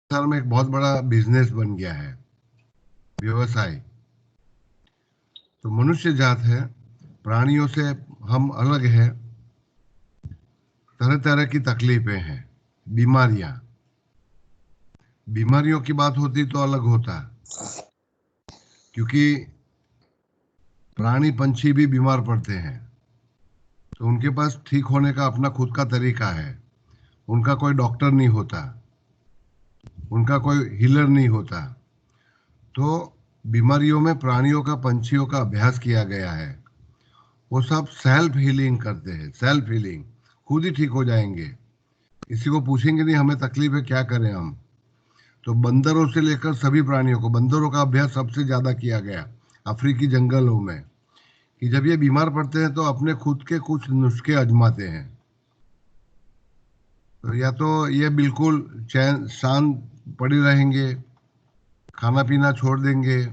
संसार में एक बहुत बड़ा बिजनेस बन गया है, व्यवसाय। तो मनुष्य जात है, प्राणियों से हम अलग है। तरह तरह की तकलीफें हैं, बीमारियां। बीमारियों की बात होती तो अलग होता, क्योंकि प्राणी पंछी भी बीमार पड़ते हैं, तो उनके पास ठीक होने का अपना खुद का तरीका है। उनका कोई डॉक्टर नहीं होता, उनका कोई हीलर नहीं होता। तो बीमारियों में प्राणियों का, पंछियों का अभ्यास किया गया है। वो सब सेल्फ हीलिंग करते हैं, सेल्फ हीलिंग, खुद ही ठीक हो जाएंगे। किसी को पूछेंगे नहीं हमें तकलीफ है, क्या करें हम। तो बंदरों से लेकर सभी प्राणियों को, बंदरों का अभ्यास सबसे ज्यादा किया गया अफ्रीकी जंगलों में, कि जब ये बीमार पड़ते हैं तो अपने खुद के कुछ नुस्खे आजमाते हैं। तो या तो ये बिल्कुल चैन शांत पड़े रहेंगे, खाना पीना छोड़ देंगे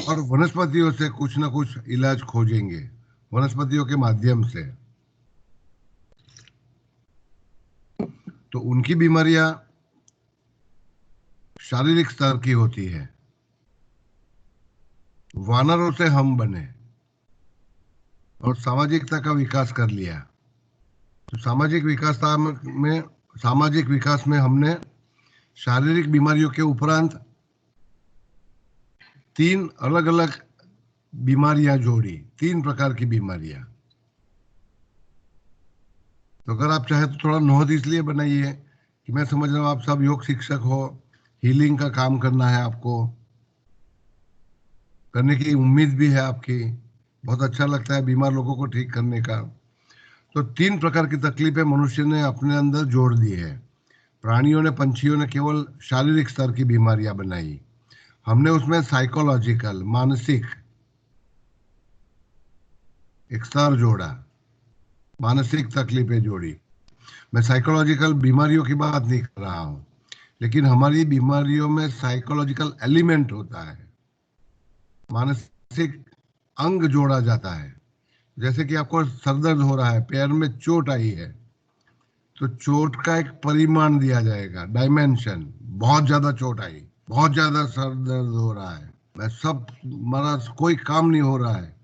और वनस्पतियों से कुछ ना कुछ इलाज खोजेंगे, वनस्पतियों के माध्यम से। तो उनकी बीमारियां शारीरिक स्तर की होती है। वानरों से हम बने और सामाजिकता का विकास कर लिया। तो सामाजिक विकास में हमने शारीरिक बीमारियों के उपरांत तीन अलग अलग बीमारियां जोड़ी, तीन प्रकार की बीमारियां। तो अगर आप चाहे तो थोड़ा नोट इसलिए बनाइए कि मैं समझ रहा हूँ आप सब योग शिक्षक हो, हीलिंग का काम करना है आपको, करने की उम्मीद भी है आपकी। बहुत अच्छा लगता है बीमार लोगों को ठीक करने का। तो तीन प्रकार की तकलीफें मनुष्य ने अपने अंदर जोड़ दी है। प्राणियों ने, पंछियों ने केवल शारीरिक स्तर की बीमारियां बनाई, हमने उसमें साइकोलॉजिकल, मानसिक एक स्तर जोड़ा, मानसिक तकलीफें जोड़ी। मैं साइकोलॉजिकल बीमारियों की बात नहीं कर रहा हूं, लेकिन हमारी बीमारियों में साइकोलॉजिकल एलिमेंट होता है, मानसिक अंग जोड़ा जाता है। जैसे कि आपको सर दर्द हो रहा है, पैर में चोट आई है, तो चोट का एक परिमाण दिया जाएगा, डायमेंशन। बहुत ज्यादा चोट आई, बहुत ज्यादा सर दर्द हो रहा है, मैं सब मेरा कोई काम नहीं हो रहा है।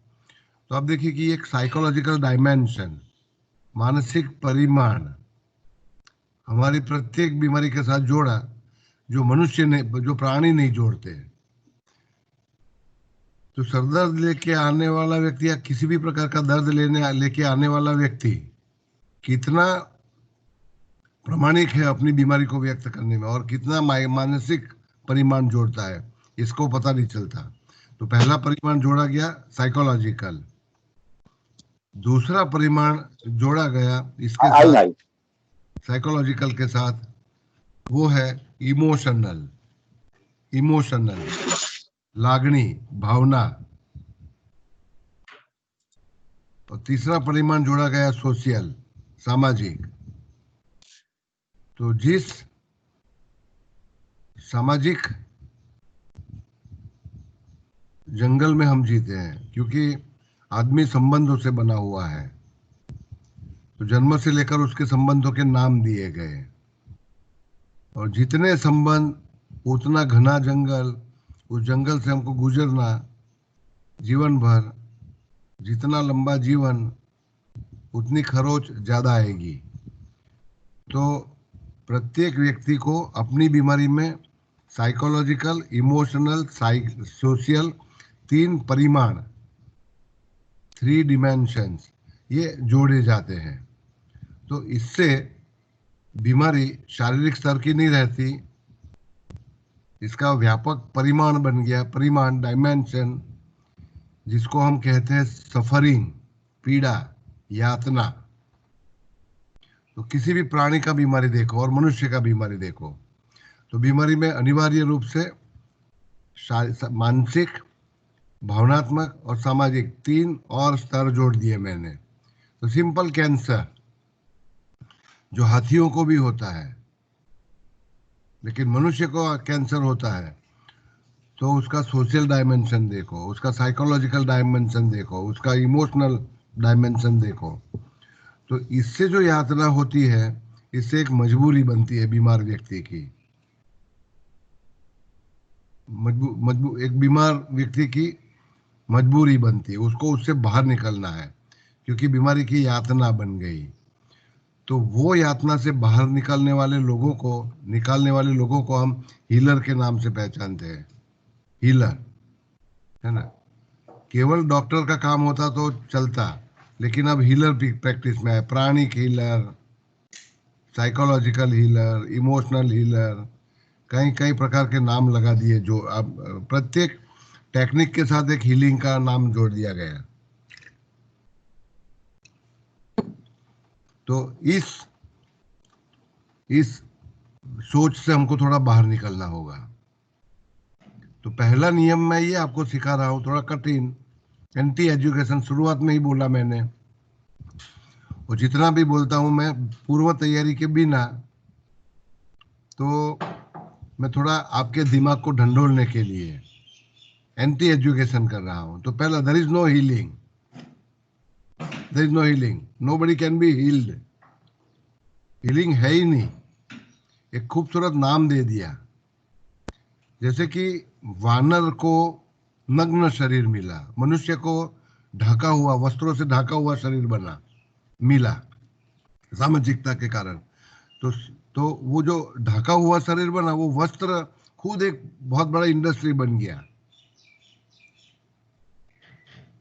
तो आप देखिए कि एक साइकोलॉजिकल डायमेंशन, मानसिक परिमाण हमारी प्रत्येक बीमारी के साथ जोड़ा, जो मनुष्य ने, जो प्राणी नहीं जोड़ते। तो सरदर्द लेके आने वाला व्यक्ति या किसी भी प्रकार का दर्द लेके आने वाला व्यक्ति कितना प्रामाणिक है अपनी बीमारी को व्यक्त करने में और कितना मानसिक परिमाण जोड़ता है, इसको पता नहीं चलता। तो पहला परिमाण जोड़ा गया साइकोलॉजिकल, दूसरा परिमाण जोड़ा गया इसके आई साथ, आई साइकोलॉजिकल के साथ, वो है इमोशनल। इमोशनल, लागणी, भावना। और तीसरा परिमाण जोड़ा गया सोशल, सामाजिक। तो जिस सामाजिक जंगल में हम जीते हैं, क्योंकि आदमी संबंधों से बना हुआ है, तो जन्म से लेकर उसके संबंधों के नाम दिए गए, और जितने संबंध उतना घना जंगल, उस जंगल से हमको गुजरना जीवन भर। जितना लंबा जीवन उतनी खरोच ज्यादा आएगी। तो प्रत्येक व्यक्ति को अपनी बीमारी में साइकोलॉजिकल, इमोशनल, सोशल, तीन परिमाण, थ्री डिमेंशंस, ये जोड़े जाते हैं। तो इससे बीमारी शारीरिक स्तर की नहीं रहती, इसका व्यापक परिमाण बन गया, परिमाण, डायमेंशन, जिसको हम कहते हैं सफरिंग, पीड़ा, यातना। तो किसी भी प्राणी का बीमारी देखो और मनुष्य का बीमारी देखो, तो बीमारी में अनिवार्य रूप से मानसिक, भावनात्मक और सामाजिक तीन और स्तर जोड़ दिए मैंने। तो सिंपल कैंसर जो हाथियों को भी होता है, लेकिन मनुष्य को कैंसर होता है, तो उसका सोशल डायमेंशन देखो, उसका साइकोलॉजिकल डायमेंशन देखो, उसका इमोशनल डायमेंशन देखो। तो इससे जो यातना होती है, इससे एक मजबूरी बनती है बीमार व्यक्ति की। एक बीमार व्यक्ति की मजबूरी बनती है, उसको उससे बाहर निकलना है क्योंकि बीमारी की यातना बन गई। तो वो यातना से बाहर निकालने वाले लोगों को हम हीलर के नाम से पहचानते हैं। हीलर, है ना। केवल डॉक्टर का काम होता तो चलता, लेकिन अब हीलर भी प्रैक्टिस में है। Pranic healer, psychological healer, emotional healer, कई कई प्रकार के नाम लगा दिए, जो अब प्रत्येक टेक्निक के साथ एक हीलिंग का नाम जोड़ दिया गया। तो इस सोच से हमको थोड़ा बाहर निकलना होगा। तो पहला नियम मैं ये आपको सिखा रहा हूँ, थोड़ा कठिन, एंटी एजुकेशन, शुरुआत में ही बोला मैंने, और जितना भी बोलता हूँ मैं पूर्व तैयारी के बिना, तो मैं थोड़ा आपके दिमाग को ढंढोलने के लिए एंटी एजुकेशन कर रहा हूँ। तो पहला, there is no healing, there is no healing, nobody can be healed. Healing है ही नहीं। एक खूबसूरत नाम दे दिया, जैसे कि वानर को नग्न शरीर मिला, मनुष्य को ढका हुआ, वस्त्रों से ढका हुआ शरीर बना मिला सामाजिकता के कारण। तो तो वो जो ढका हुआ शरीर बना, वो वस्त्र खुद एक बहुत बड़ा इंडस्ट्री बन गया।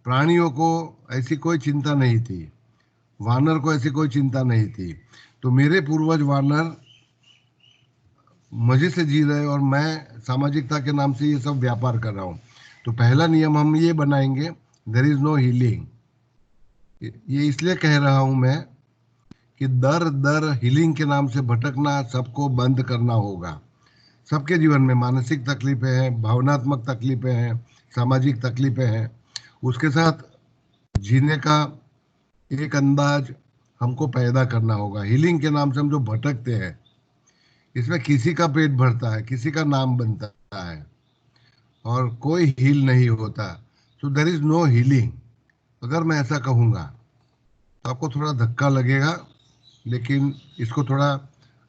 प्राणियों को ऐसी कोई चिंता नहीं थी, वानर को ऐसी कोई चिंता नहीं थी। तो मेरे पूर्वज वानर मजे से जी रहे, और मैं सामाजिकता के नाम से ये सब व्यापार कर रहा हूँ। तो पहला नियम हम ये बनाएंगे, देयर इज नो हीलिंग। ये इसलिए कह रहा हूं मैं कि दर दर हीलिंग के नाम से भटकना सबको बंद करना होगा। सबके जीवन में मानसिक तकलीफें हैं, भावनात्मक तकलीफें हैं, सामाजिक तकलीफें हैं। उसके साथ जीने का एक अंदाज हमको पैदा करना होगा। हीलिंग के नाम से हम जो भटकते हैं, इसमें किसी का पेट भरता है, किसी का नाम बनता है, और कोई हील नहीं होता। सो देर इज नो हीलिंग। अगर मैं ऐसा कहूँगा तो आपको थोड़ा धक्का लगेगा, लेकिन इसको थोड़ा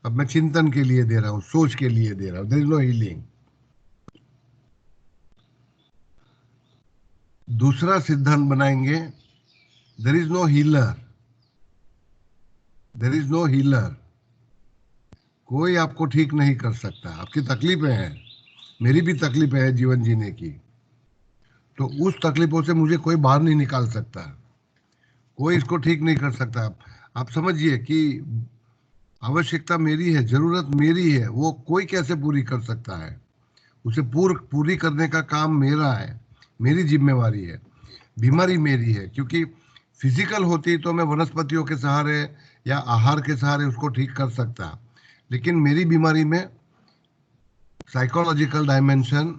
अब मैं चिंतन के लिए दे रहा हूँ, सोच के लिए दे रहा हूँ। There is no healing. दूसरा सिद्धांत बनाएंगे, there is no healer. There is no healer. कोई आपको ठीक नहीं कर सकता। आपकी तकलीफें हैं, मेरी भी तकलीफें हैं जीवन जीने की। तो उस तकलीफों से मुझे कोई बाहर नहीं निकाल सकता, कोई इसको ठीक नहीं कर सकता। आप समझिए कि आवश्यकता मेरी है, जरूरत मेरी है, वो कोई कैसे पूरी कर सकता है? उसे पूरी करने का काम मेरा है, मेरी जिम्मेवारी है। बीमारी मेरी है, क्योंकि फिजिकल होती तो मैं वनस्पतियों के सहारे या आहार के सहारे उसको ठीक कर सकता, लेकिन मेरी बीमारी में साइकोलॉजिकल डायमेंशन,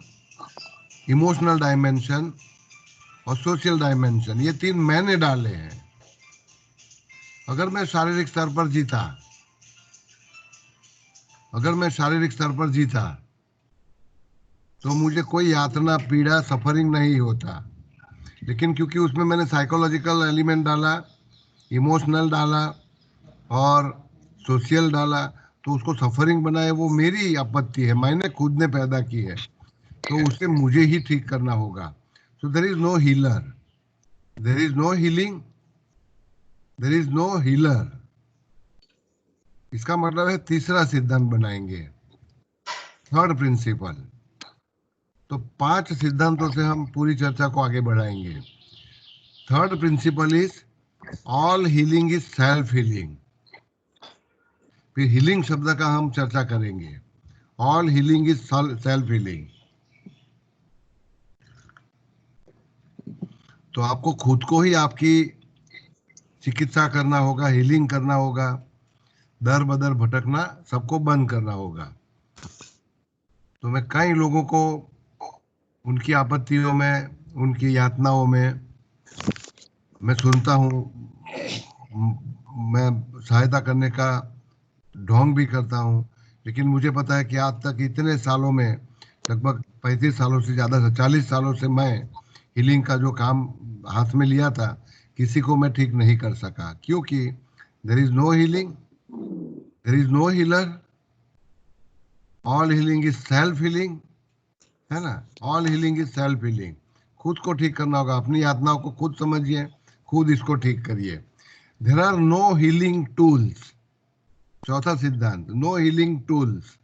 इमोशनल डायमेंशन और सोशल डायमेंशन, ये तीन मैंने डाले हैं। अगर मैं शारीरिक स्तर पर जीता, अगर मैं शारीरिक स्तर पर जीता तो मुझे कोई यातना, पीड़ा, सफरिंग नहीं होता। लेकिन क्योंकि उसमें मैंने साइकोलॉजिकल एलिमेंट डाला, इमोशनल डाला और सोशल डाला, तो उसको सफरिंग बनाए, वो मेरी आपत्ति है, मैंने खुद ने पैदा की है। तो उसे मुझे ही ठीक करना होगा। So there is no healer, there is no healing, there is no healer. इसका मतलब है तीसरा सिद्धांत बनाएंगे, थर्ड प्रिंसिपल। तो 5 सिद्धांतों से हम पूरी चर्चा को आगे बढ़ाएंगे। Third principal is all healing is self healing. फिर हीलिंग शब्द का हम चर्चा करेंगे। All healing is self healing. तो आपको खुद को ही आपकी चिकित्सा करना होगा, हीलिंग करना होगा, दर बदर भटकना सबको बंद करना होगा। तो मैं कई लोगों को उनकी आपत्तियों में, उनकी यातनाओं में मैं सुनता हूँ, मैं सहायता करने का ढोंग भी करता हूँ। लेकिन मुझे पता है कि आज तक इतने सालों में, लगभग 35 सालों से ज़्यादा से 40 सालों से मैं हीलिंग का जो काम हाथ में लिया था, किसी को मैं ठीक नहीं कर सका, क्योंकि there is no healing, there is no healer, all healing is self healing, है ना। All healing is self healing. खुद को ठीक करना होगा, अपनी यातनाओं को खुद समझिए, खुद इसको ठीक करिए। There are no healing tools. चौथा सिद्धांत, नो हीलिंग टूल्स।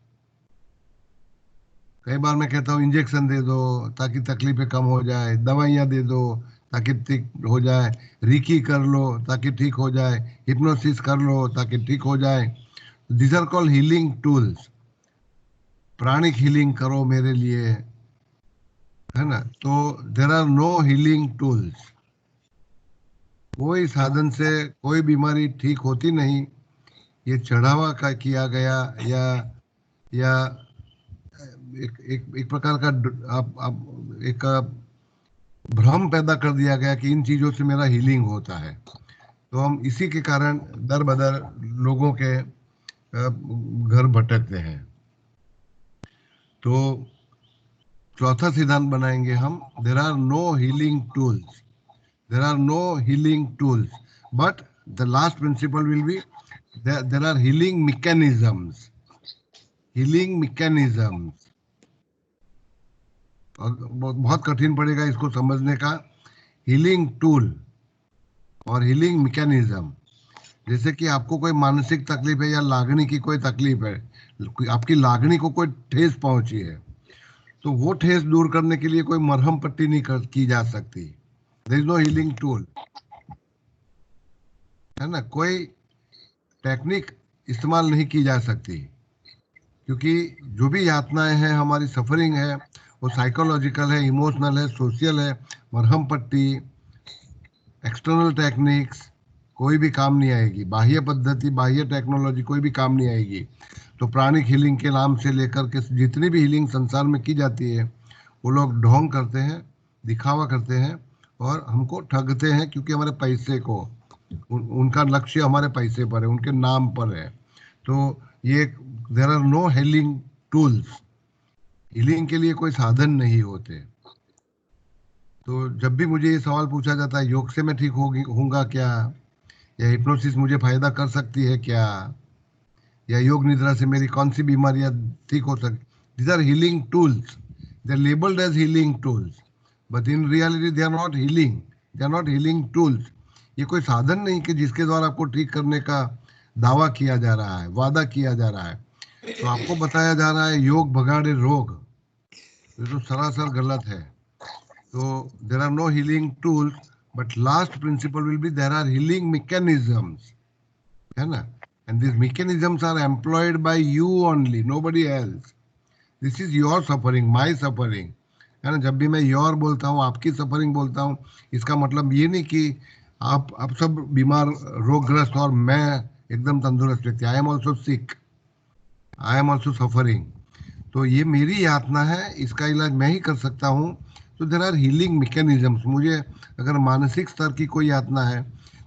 कई बार मैं कहता हूँ इंजेक्शन दे दो ताकि तकलीफें कम हो जाए, दवाइयाँ दे दो ताकि ठीक हो जाए, रीकी कर लो ताकि ठीक हो जाए, हिप्नोसिस कर लो ताकि ठीक हो जाए। This are called healing tools. Pranic healing करो मेरे लिए, है ना। तो there are no healing tools. कोई साधन से कोई बीमारी ठीक होती नहीं। ये चढ़ावा का किया गया, या एक एक एक प्रकार का आप एक भ्रम पैदा कर दिया गया कि इन चीजों से मेरा हीलिंग होता है। तो हम इसी के कारण दर बदर लोगों के घर भटकते हैं। तो चौथा सिद्धांत बनाएंगे हम, there are no healing tools. There are no healing tools, but the last principle will be there are healing mechanisms. Healing mechanisms, और बहुत कठिन पड़ेगा इसको समझने का। हीलिंग टूल और हीलिंग मैकेनिज्म। जैसे कि आपको कोई मानसिक तकलीफ है या लागनी की कोई तकलीफ है, आपकी लागनी को कोई ठेस पहुंची है, तो वो ठेस दूर करने के लिए कोई मरहम पट्टी नहीं की जा सकती। There is no healing tool, है ना। कोई टेक्निक इस्तेमाल नहीं की जा सकती, क्योंकि जो भी यातनाएं हैं, हमारी सफरिंग है, वो साइकोलॉजिकल है, इमोशनल है, सोशल है। मरहम पट्टी, एक्सटर्नल टेक्निक्स कोई भी काम नहीं आएगी। बाह्य पद्धति, बाह्य टेक्नोलॉजी कोई भी काम नहीं आएगी। तो प्राणिक हीलिंग के नाम से लेकर के जितनी भी हीलिंग संसार में की जाती है, वो लोग ढोंग करते हैं, दिखावा करते हैं और हमको ठगते हैं, क्योंकि हमारे पैसे को उनका लक्ष्य हमारे पैसे पर है, उनके नाम पर है। तो ये, there are no healing tools. Healing के लिए कोई साधन नहीं होते। तो जब भी मुझे ये सवाल पूछा जाता है, योग से मैं ठीक होऊंगा क्या, या हिप्नोसिस मुझे फायदा कर सकती है क्या, या योग निद्रा से मेरी कौन सी बीमारियां ठीक हो सकती, these are healing tools. They are labelled as healing tools, but in reality they are not healing, they are not healing tools. ये कोई साधन नहीं कि जिसके द्वारा आपको ठीक करने का दावा किया जा रहा है, वादा किया जा रहा है। तो आपको बताया जा रहा है योग भगाड़े रोग, ये तो सरासर गलत है। तो there are no healing tools, but last principle will be there are healing mechanisms, है ना। And this mechanisms are employed by you only, nobody else. This is your suffering, my suffering, है ना। जब भी मैं योर बोलता हूँ, आपकी सफरिंग बोलता हूँ, इसका मतलब ये नहीं कि आप सब बीमार, रोगग्रस्त और मैं एकदम तंदुरुस्त व्यक्ति। I am also sick, I am also suffering. तो ये मेरी यातना है, इसका इलाज मैं ही कर सकता हूँ। तो देर आर हीलिंग मैकेनिज्म्स। मुझे अगर मानसिक स्तर की कोई यातना है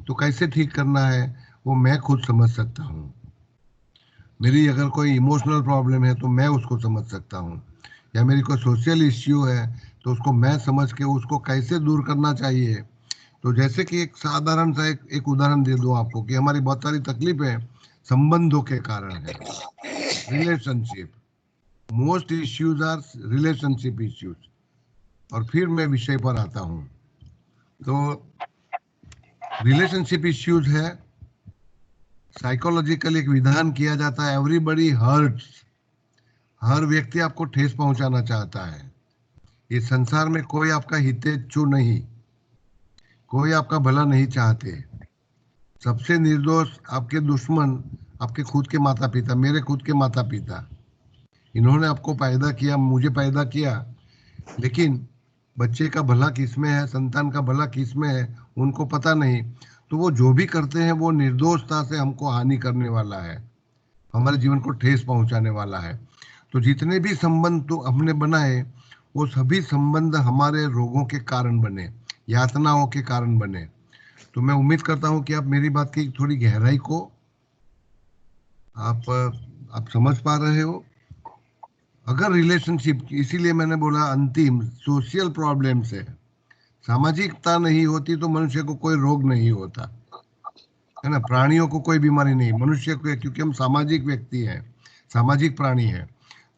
तो कैसे ठीक करना है वो मैं खुद समझ सकता हूँ। मेरी अगर कोई इमोशनल प्रॉब्लम है तो मैं उसको समझ सकता हूँ, या मेरी कोई सोशल इश्यू है तो उसको मैं समझ के उसको कैसे दूर करना चाहिए। तो जैसे कि एक साधारण सा एक उदाहरण दे दूं आपको, कि हमारी बहुत सारी तकलीफें संबंधों के कारण है, relationship. Most issues are relationship issues. और फिर मैं विषय पर आता हूँ। तो रिलेशनशिप इश्यूज है, साइकोलॉजिकल एक विधान किया जाता है, एवरीबडी हर्ट्स। हर व्यक्ति आपको ठेस पहुंचाना चाहता है। इस संसार में कोई आपका हितेच्छु नहीं, कोई आपका भला नहीं चाहते। सबसे निर्दोष आपके दुश्मन आपके खुद के माता पिता, मेरे खुद के माता पिता। इन्होंने आपको पैदा किया, मुझे पैदा किया, लेकिन बच्चे का भला किसमें है, संतान का भला किसमें है, उनको पता नहीं। तो वो जो भी करते हैं वो निर्दोषता से हमको हानि करने वाला है, हमारे जीवन को ठेस पहुंचाने वाला है। तो जितने भी संबंध तो हमने बनाए, वो सभी संबंध हमारे रोगों के कारण बने, यातनाओं के कारण बने। तो मैं उम्मीद करता हूं कि आप मेरी बात की थोड़ी गहराई को आप समझ पा रहे हो। अगर रिलेशनशिप, इसीलिए मैंने बोला अंतिम सोशल प्रॉब्लम से, सामाजिकता नहीं होती तो मनुष्य को कोई रोग नहीं होता, है ना। प्राणियों को कोई बीमारी नहीं, मनुष्य को, क्योंकि हम सामाजिक व्यक्ति हैं, सामाजिक प्राणी हैं।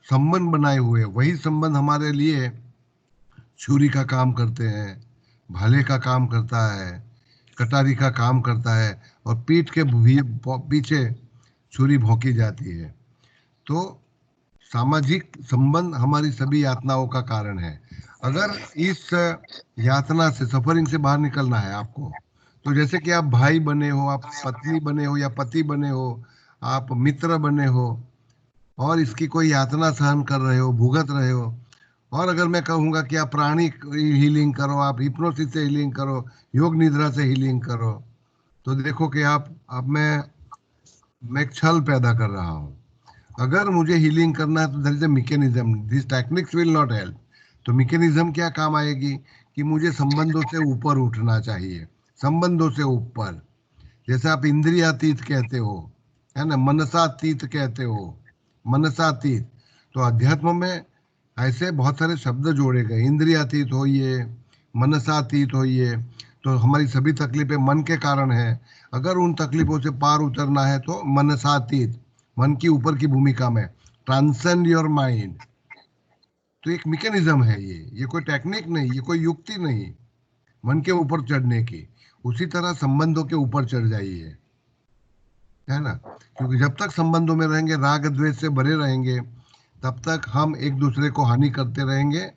संबंध बनाए हुए, वही संबंध हमारे लिए छुरी का काम करते हैं, भाले का काम करता है, कटारी का काम करता है, और पीठ के पीछे छुरी भोंकी जाती है। तो सामाजिक संबंध हमारी सभी यातनाओं का कारण है। अगर इस यातना से, सफरिंग से बाहर निकलना है आपको, तो जैसे कि आप भाई बने हो, आप पत्नी बने हो या पति बने हो, आप मित्र बने हो, और इसकी कोई यातना सहन कर रहे हो, भुगत रहे हो, और अगर मैं कहूँगा कि आप प्राणी हीलिंग करो, आप हिप्नोसिस से हीलिंग करो, योग निद्रा से हीलिंग करो, तो देखो कि आप, अब मैं एक छल पैदा कर रहा हूँ। अगर मुझे हीलिंग करना है तो there is a mechanism, this techniques will not help. तो मैकेनिज्म क्या काम आएगी कि मुझे संबंधों से ऊपर उठना चाहिए, संबंधों से ऊपर। जैसे आप इंद्रियातीत कहते हो, है ना, मनसातीत कहते हो, मनसातीत। तो अध्यात्म में ऐसे बहुत सारे शब्द जोड़े गए, इंद्रियातीत होइए, मनसातीत होइए। तो हमारी सभी तकलीफें मन के कारण है। अगर उन तकलीफों से पार उतरना है तो मनसातीत, मन की ऊपर की भूमिका में, ट्रांसेंड योर माइंड। तो एक मैकेनिज्म है ये कोई टेक्निक नहीं, ये कोई युक्ति नहीं मन के ऊपर चढ़ने की। उसी तरह संबंधों के ऊपर चढ़ जाइए, है ना, क्योंकि जब तक संबंधों में रहेंगे, राग द्वेष से भरे रहेंगे, तब तक हम एक दूसरे को हानि करते रहेंगे,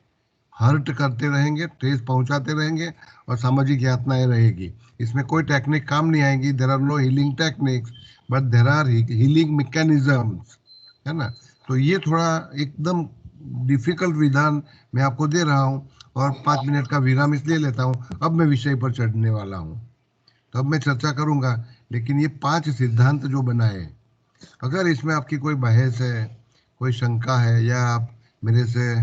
हर्ट करते रहेंगे, ठेस पहुंचाते रहेंगे, और सामाजिक यातनाएं रहेगी। इसमें कोई टेक्निक काम नहीं आएगी। There are no healing techniques, but there are healing mechanisms, है ना। तो ये थोड़ा एकदम डिफिकल्ट विधान मैं आपको दे रहा हूँ, और 5 मिनट का विराम इसलिए लेता हूँ, अब मैं विषय पर चढ़ने वाला हूँ, तब मैं चर्चा करूंगा। लेकिन ये 5 सिद्धांत जो बनाए, अगर इसमें आपकी कोई बहस है, कोई शंका है, या आप मेरे से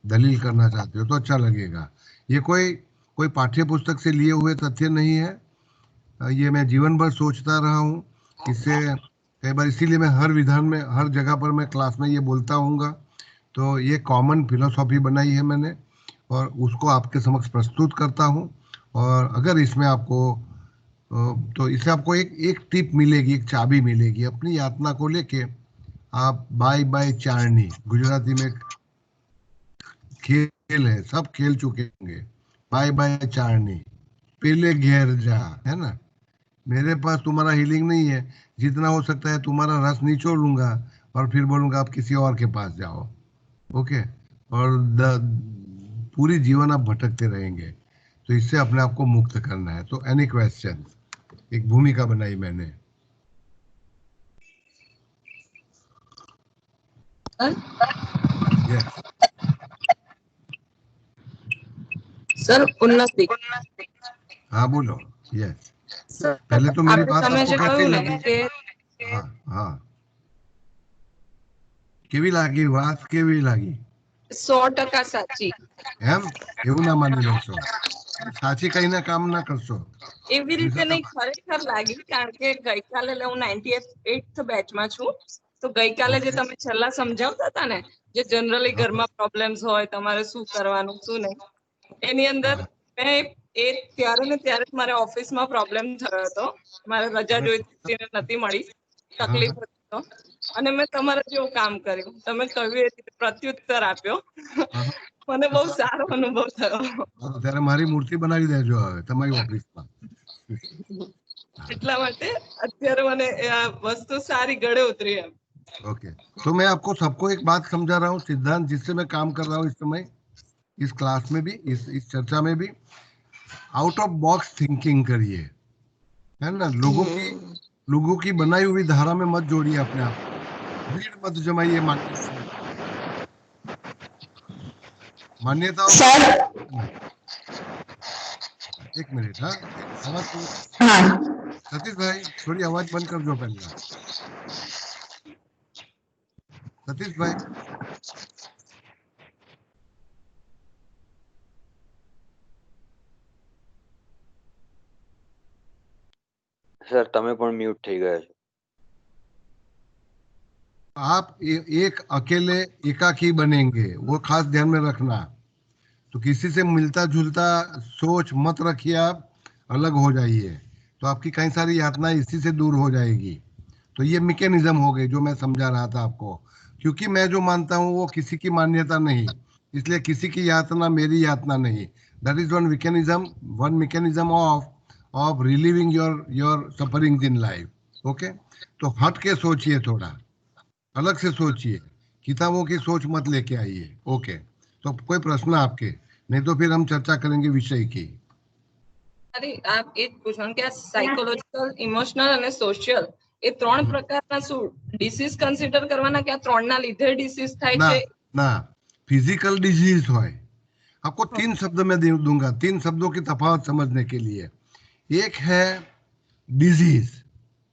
दलील करना चाहते हो तो अच्छा लगेगा। ये कोई कोई पाठ्य पुस्तक से लिए हुए तथ्य नहीं है। ये मैं जीवन भर सोचता रहा हूँ इससे। कई बार इसीलिए मैं हर विधान में, हर जगह पर मैं क्लास में ये बोलता हूँगा। तो ये कॉमन फिलोसॉफी बनाई है मैंने, और उसको आपके समक्ष प्रस्तुत करता हूँ। और अगर इसमें आपको तो इससे आपको एक एक टिप मिलेगी, एक चाबी मिलेगी अपनी यातना को लेके। आप बाय बाय चारनी, गुजराती में खेल है, सब खेल चुके होंगे। बाय बाय चारनी, पहले घेर जा, है ना। मेरे पास तुम्हारा हीलिंग नहीं है, जितना हो सकता है तुम्हारा रस निचोड़ लूंगा, और फिर बोलूंगा आप किसी और के पास जाओ। ओके। और पूरी जीवन आप भटकते रहेंगे। तो इससे अपने आप को मुक्त करना है। तो एनी क्वेश्चन, एक भूमिका बनाई मैंने। यस। સર ઉન્નતિ हाँ बोलो। यस। સર पहले तो मेरी આપણે बात તમે आपको જે कैसी કહ્યું ને लगी? કે हाँ हाँ, કેવી લાગી વાત, કેવી લાગી? 100% સાચી એમ? એવું ના માની લેશો, સાચી કહીને કામ ના કરશો. એવી એની રીતે સાથે નહીં ખરેખર લાગી કારણ કે ગઈકાલે હું 98th બેચમાં છું તો ગઈકાલે જે તમે છેલ્લા સમજાવતા હતા ને જે જનરલી ઘરમાં પ્રોબ્લેમ્સ હોય તમારે શું કરવાનું શું નહીં એની અંદર મેં એ ત્યારે ને ત્યારે જ મારે ઓફિસમાં પ્રોબ્લેમ થયો હતો મારે રજા જોઈતી હતી ને નથી મળી તકલીફ હતી તો અને મેં તમારા જેવું કામ કર્યું તમે કહ્યું એ રીતે પ્રત્યુત્તર આપ્યો મને બહુ સારો અનુભવ થયો ત્યારે મારી મૂર્તિ બનાવી દેજો હવે તમારી ઓફિસમાં. એટલા માટે અત્યારે મને આ વસ્તુ સારી ગળે ઉતરી એમ ओके, तो मैं आपको सबको एक बात समझा रहा हूँ, सिद्धांत जिससे मैं काम कर रहा हूँ इस समय, इस क्लास में भी, इस चर्चा में भी। आउट ऑफ बॉक्स थिंकिंग करिए, है ना। लोगों की बनाई हुई धारा में मत जोड़िए अपने आप को, भीड़ मत जमाइए मान्यताओं का। સર एक मिनट, हाँ, आवाज हाँ सतीश भाई थोड़ी आवाज बंद कर दो पहले। सतीश भाई, સર તમે પણ મ્યુટ થઈ ગયા છો. आप एक अकेले एकाकी बनेंगे, वो खास ध्यान में रखना। तो किसी से मिलता जुलता सोच मत रखिए, आप अलग हो जाइए, तो आपकी कई सारी यातनाएं इसी से दूर हो जाएगी। तो ये मैकेनिज्म हो गई जो मैं समझा रहा था आपको। क्योंकि मैं जो मानता हूँ वो किसी की मान्यता नहीं, इसलिए किसी की यातना मेरी यातना नहीं। That is one mechanism of relieving your sufferings in life. Okay, तो हट के सोचिए, थोड़ा अलग से सोचिए, किताबों की सोच मत लेके आइए। ओके, तो कोई प्रश्न आपके? नहीं तो फिर हम चर्चा करेंगे विषय की। અરે આપ એ જ પૂછવાનું કે આ સાયકોલોજીકલ, ઇમોશનલ અને સોશિયલ એ ત્રણ પ્રકારના શું ડિસીઝ કન્સિડર કરવાના કે આ ત્રણના લીધે ડિસીઝ થાય ना છે? ना फिजिकल डिजीज है। आपको 3 शब्द में दूंगा, 3 शब्दों की तफावत समझने के लिए। एक है डिजीज,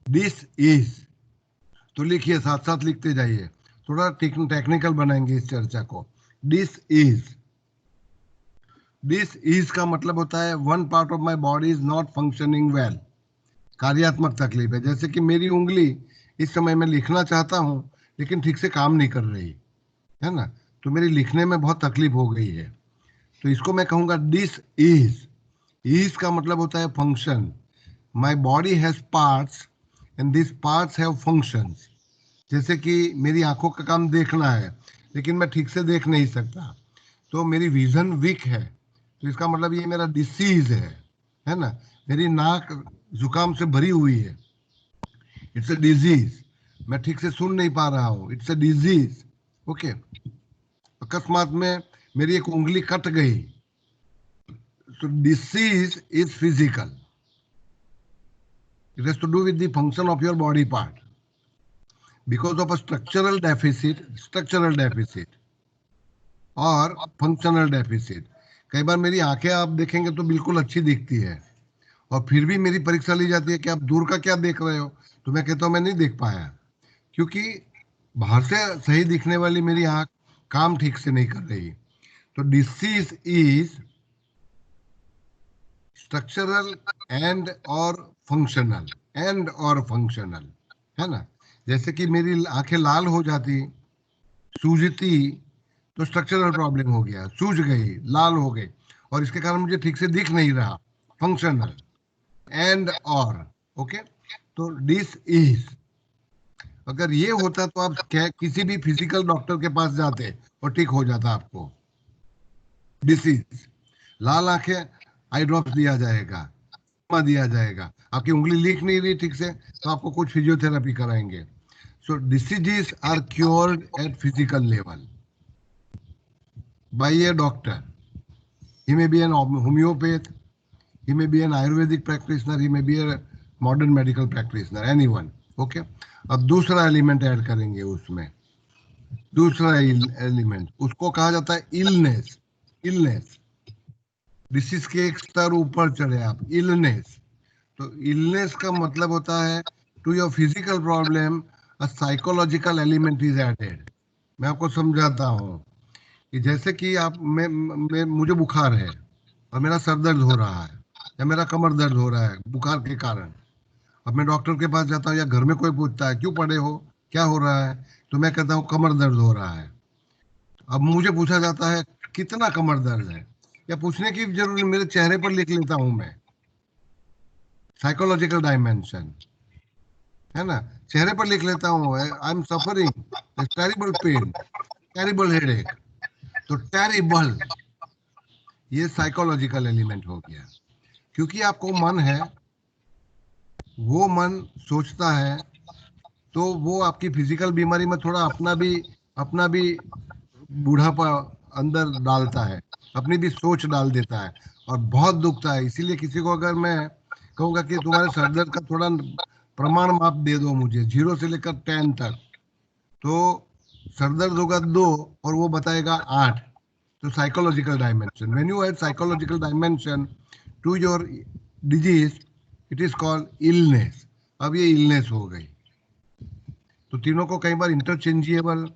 दिस इज, तो लिखिए, साथ साथ लिखते जाइए, थोड़ा टेक्निकल बनाएंगे इस चर्चा को। दिस इज का मतलब होता है one part of my body is not functioning well, कार्यात्मक तकलीफ है। जैसे कि मेरी उंगली इस समय मैं लिखना चाहता हूं लेकिन ठीक से काम नहीं कर रही है ना, तो मेरी लिखने में बहुत तकलीफ हो गई है, तो इसको मैं कहूंगा दिस इज का मतलब होता है function. My body has parts and this parts have functions. जैसे कि मेरी आंखों का काम देखना है लेकिन मैं ठीक से देख नहीं सकता, तो मेरी विजन वीक है, तो इसका मतलब ये मेरा डिसीज है ना। मेरी नाक जुकाम से भरी हुई है, इट्स अ डिजीज। मैं ठीक से सुन नहीं पा रहा हूँ, इट्स अ डिजीज। ओके, अकस्मात में मेरी एक उंगली कट गई, तो disease is physical, it has to do with the function of your body part because of a structural deficit और फंक्शनल डेफिसिट। कई बार मेरी आंखें आप देखेंगे तो बिल्कुल अच्छी दिखती है, और फिर भी मेरी परीक्षा ली जाती है कि आप दूर का क्या देख रहे हो, तो मैं कहता हूं मैं नहीं देख पाया, क्योंकि बाहर से सही दिखने वाली मेरी आंख काम ठीक से नहीं कर रही। तो डिसीज इज स्ट्रक्चरल एंड और फंक्शनल, है ना। जैसे कि मेरी आंखें लाल हो जाती, सूजती, तो स्ट्रक्चरल प्रॉब्लम हो गया, सूज गई, लाल हो गई, और इसके कारण मुझे ठीक से दिख नहीं रहा, फंक्शनल एंड और। ओके, तो दिस इज, अगर ये होता तो आप किसी भी फिजिकल डॉक्टर के पास जाते और ठीक हो जाता आपको। डिसीज, लाल आंखें, आई ड्रॉप्स दिया जाएगा, दिया जाएगा, आपकी उंगली लिख नहीं रही ठीक से तो आपको कुछ फिजियोथेरेपी कराएंगे। So diseases are cured at physical level by a doctor. He may be an homeopath, he may be an Ayurvedic practitioner, he may be a modern medical practitioner, anyone. Okay, अब दूसरा element add करेंगे उसमें, दूसरा element, उसको कहा जाता है illness. Disease के एक स्तर ऊपर चढ़े आप, इलनेस। तो इलनेस का मतलब होता है to your physical problem a psychological element is added. मैं आपको समझाता हूँ कि जैसे कि आप मुझे बुखार है और मेरा सर दर्द हो रहा है या मेरा कमर दर्द हो रहा है बुखार के कारण, अब मैं डॉक्टर के पास जाता हूँ या घर में कोई पूछता है क्यों पड़े हो, क्या हो रहा है, तो मैं कहता हूँ कमर दर्द हो रहा है। अब मुझे पूछा जाता है कितना कमर दर्द है, या पूछने की जरूरत, मेरे चेहरे पर लिख लेता हूं मैं, साइकोलॉजिकल डायमेंशन है ना, चेहरे पर लिख लेता हूँ, I am suffering terrible pain, terrible headache. तो टेरिबल, ये साइकोलॉजिकल एलिमेंट हो गया, क्योंकि आपको मन है, वो मन सोचता है, तो वो आपकी फिजिकल बीमारी में थोड़ा अपना भी बूढ़ापा अंदर डालता है, अपनी भी सोच डाल देता है, और बहुत दुखता है। इसीलिए किसी को अगर मैं कहूंगा कि तुम्हारे सर दर्द का थोड़ा प्रमाण माप दे दो मुझे 0 से लेकर 10 तक, तो सर दर्द होगा 2 और वो बताएगा 8। तो psychological dimension, when you add psychological dimension to your disease, it is called illness. अब ये इलनेस हो गई, तो तीनों को कई बार इंटरचेंजेबल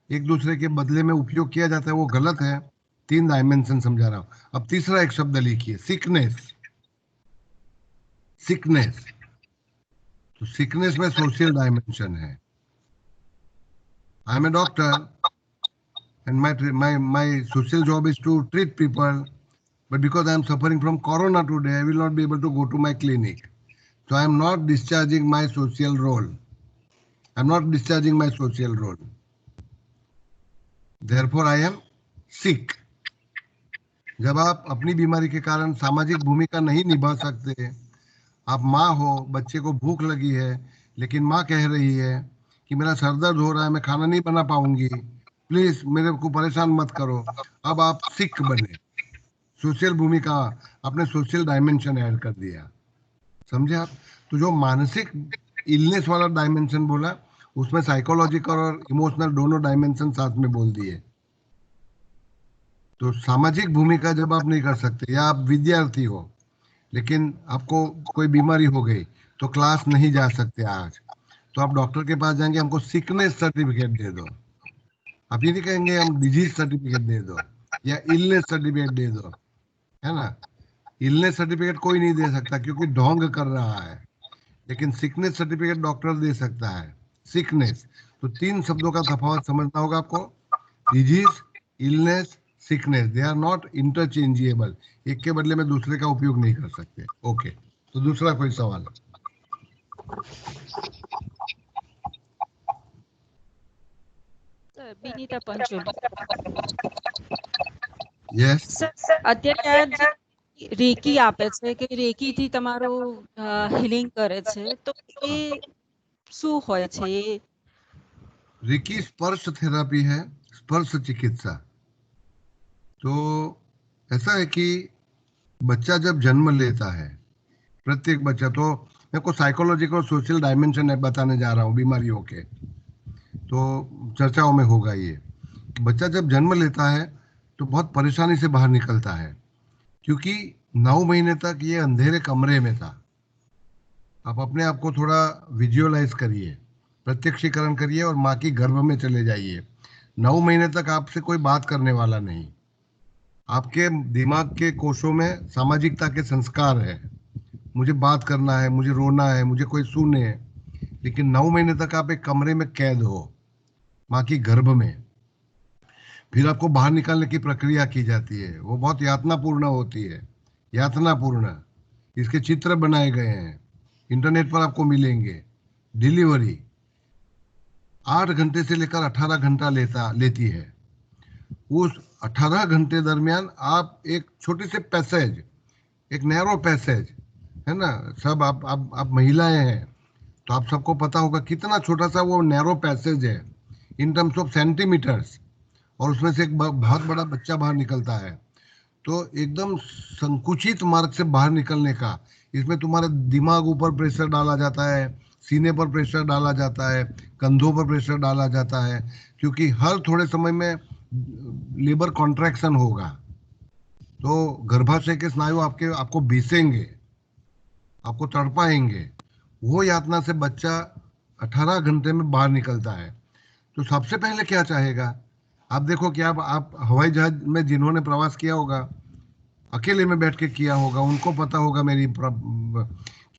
एक दूसरे के बदले में उपयोग किया जाता है, वो गलत है। 3 डायमेंशन समझा रहा हूं। अब तीसरा एक शब्द लिखिए, सिकनेस। तो सिकनेस में सोशल डायमेंशन है। I am a doctor and my social job is to treat people, but because I am suffering from corona today, I will not be able to go to my clinic, so I am not discharging my social role. Therefore I am sick. जब आप अपनी बीमारी के कारण सामाजिक भूमिका नहीं निभा सकते, आप माँ हो, बच्चे को भूख लगी है, लेकिन माँ कह रही है कि मेरा सर दर्द हो रहा है, मैं खाना नहीं बना पाऊंगी, प्लीज मेरे को परेशान मत करो। अब आप सिक बने, सोशल भूमिका, आपने सोशल डायमेंशन ऐड कर दिया, समझे आप? तो जो मानसिक इलनेस वाला डायमेंशन बोला, उसमें साइकोलॉजिकल और इमोशनल दोनों डायमेंशन साथ में बोल दिए। तो सामाजिक भूमिका जब आप नहीं कर सकते, या आप विद्यार्थी हो लेकिन आपको कोई बीमारी हो गई तो क्लास नहीं जा सकते आज, तो आप डॉक्टर के पास जाएंगे, हमको सिकनेस सर्टिफिकेट दे दो। आप ये नहीं कहेंगे हम डिजीज सर्टिफिकेट दे दो या इलनेस सर्टिफिकेट दे दो, है ना? इलनेस सर्टिफिकेट कोई नहीं दे सकता क्योंकि ढोंग कर रहा है, लेकिन सिकनेस सर्टिफिकेट डॉक्टर दे सकता है। सिकनेस, तो तीन शब्दों का तफावत समझना होगा आपको। Disease, illness, sickness, they are not interchangeable. एक के बदले में दूसरे का उपयोग नहीं कर सकते। ओके, तो दूसरा कोई सवाल? બિનીતા પંચોલી. यस, સર, અત્યારે આ જે રેકી આપે છે કે રેકી થી તમારો હીલિંગ કરે છે, તો એ શું હોય છે? रिकी स्पर्श थेरापी है, स्पर्श चिकित्सा। तो ऐसा है कि बच्चा जब जन्म लेता है, प्रत्येक बच्चा, तो मैं को साइकोलॉजिकल और सोशल डायमेंशन बताने जा रहा हूँ बीमारियों के, तो चर्चाओं में होगा ये। बच्चा जब जन्म लेता है तो बहुत परेशानी से बाहर निकलता है, क्योंकि 9 महीने तक ये अंधेरे कमरे में था। आप अपने आप को थोड़ा विजुअलाइज करिए, प्रत्यक्षीकरण करिए और माँ की गर्भ में चले जाइए। 9 महीने तक आपसे कोई बात करने वाला नहीं। आपके दिमाग के कोशों में सामाजिकता के संस्कार है, मुझे बात करना है, मुझे रोना है, मुझे कोई सुने। लेकिन 9 महीने तक आप एक कमरे में कैद हो, माँ की गर्भ में। फिर आपको बाहर निकालने की प्रक्रिया की जाती है, वो बहुत यातनापूर्ण होती है, यातनापूर्ण। इसके चित्र बनाए गए हैं, इंटरनेट पर आपको मिलेंगे। डिलीवरी 8 घंटे से लेकर 18 घंटा लेती है। उस 18 घंटे दरमियान आप एक छोटे से पैसेज, एक नैरो पैसेज, है ना, सब आप महिलाएं हैं तो आप सबको पता होगा कितना छोटा सा वो नैरो पैसेज है इन टर्म्स ऑफ सेंटीमीटर्स, और उसमें से एक बहुत बड़ा बच्चा बाहर निकलता है। तो एकदम संकुचित मार्ग से बाहर निकलने का, इसमें तुम्हारा दिमाग ऊपर प्रेशर डाला जाता है, सीने पर प्रेशर डाला जाता है, कंधों पर प्रेशर डाला जाता है, क्योंकि हर थोड़े समय में लेबर कॉन्ट्रैक्शन होगा। तो गर्भाशय के स्नायु आपको बीसेंगे, आपको तड़पाएंगे। वो यातना से बच्चा 18 घंटे में बाहर निकलता है। तो सबसे पहले क्या चाहेगा? आप देखो कि आप हवाई जहाज में जिन्होंने प्रवास किया होगा, अकेले में बैठ के किया होगा, उनको पता होगा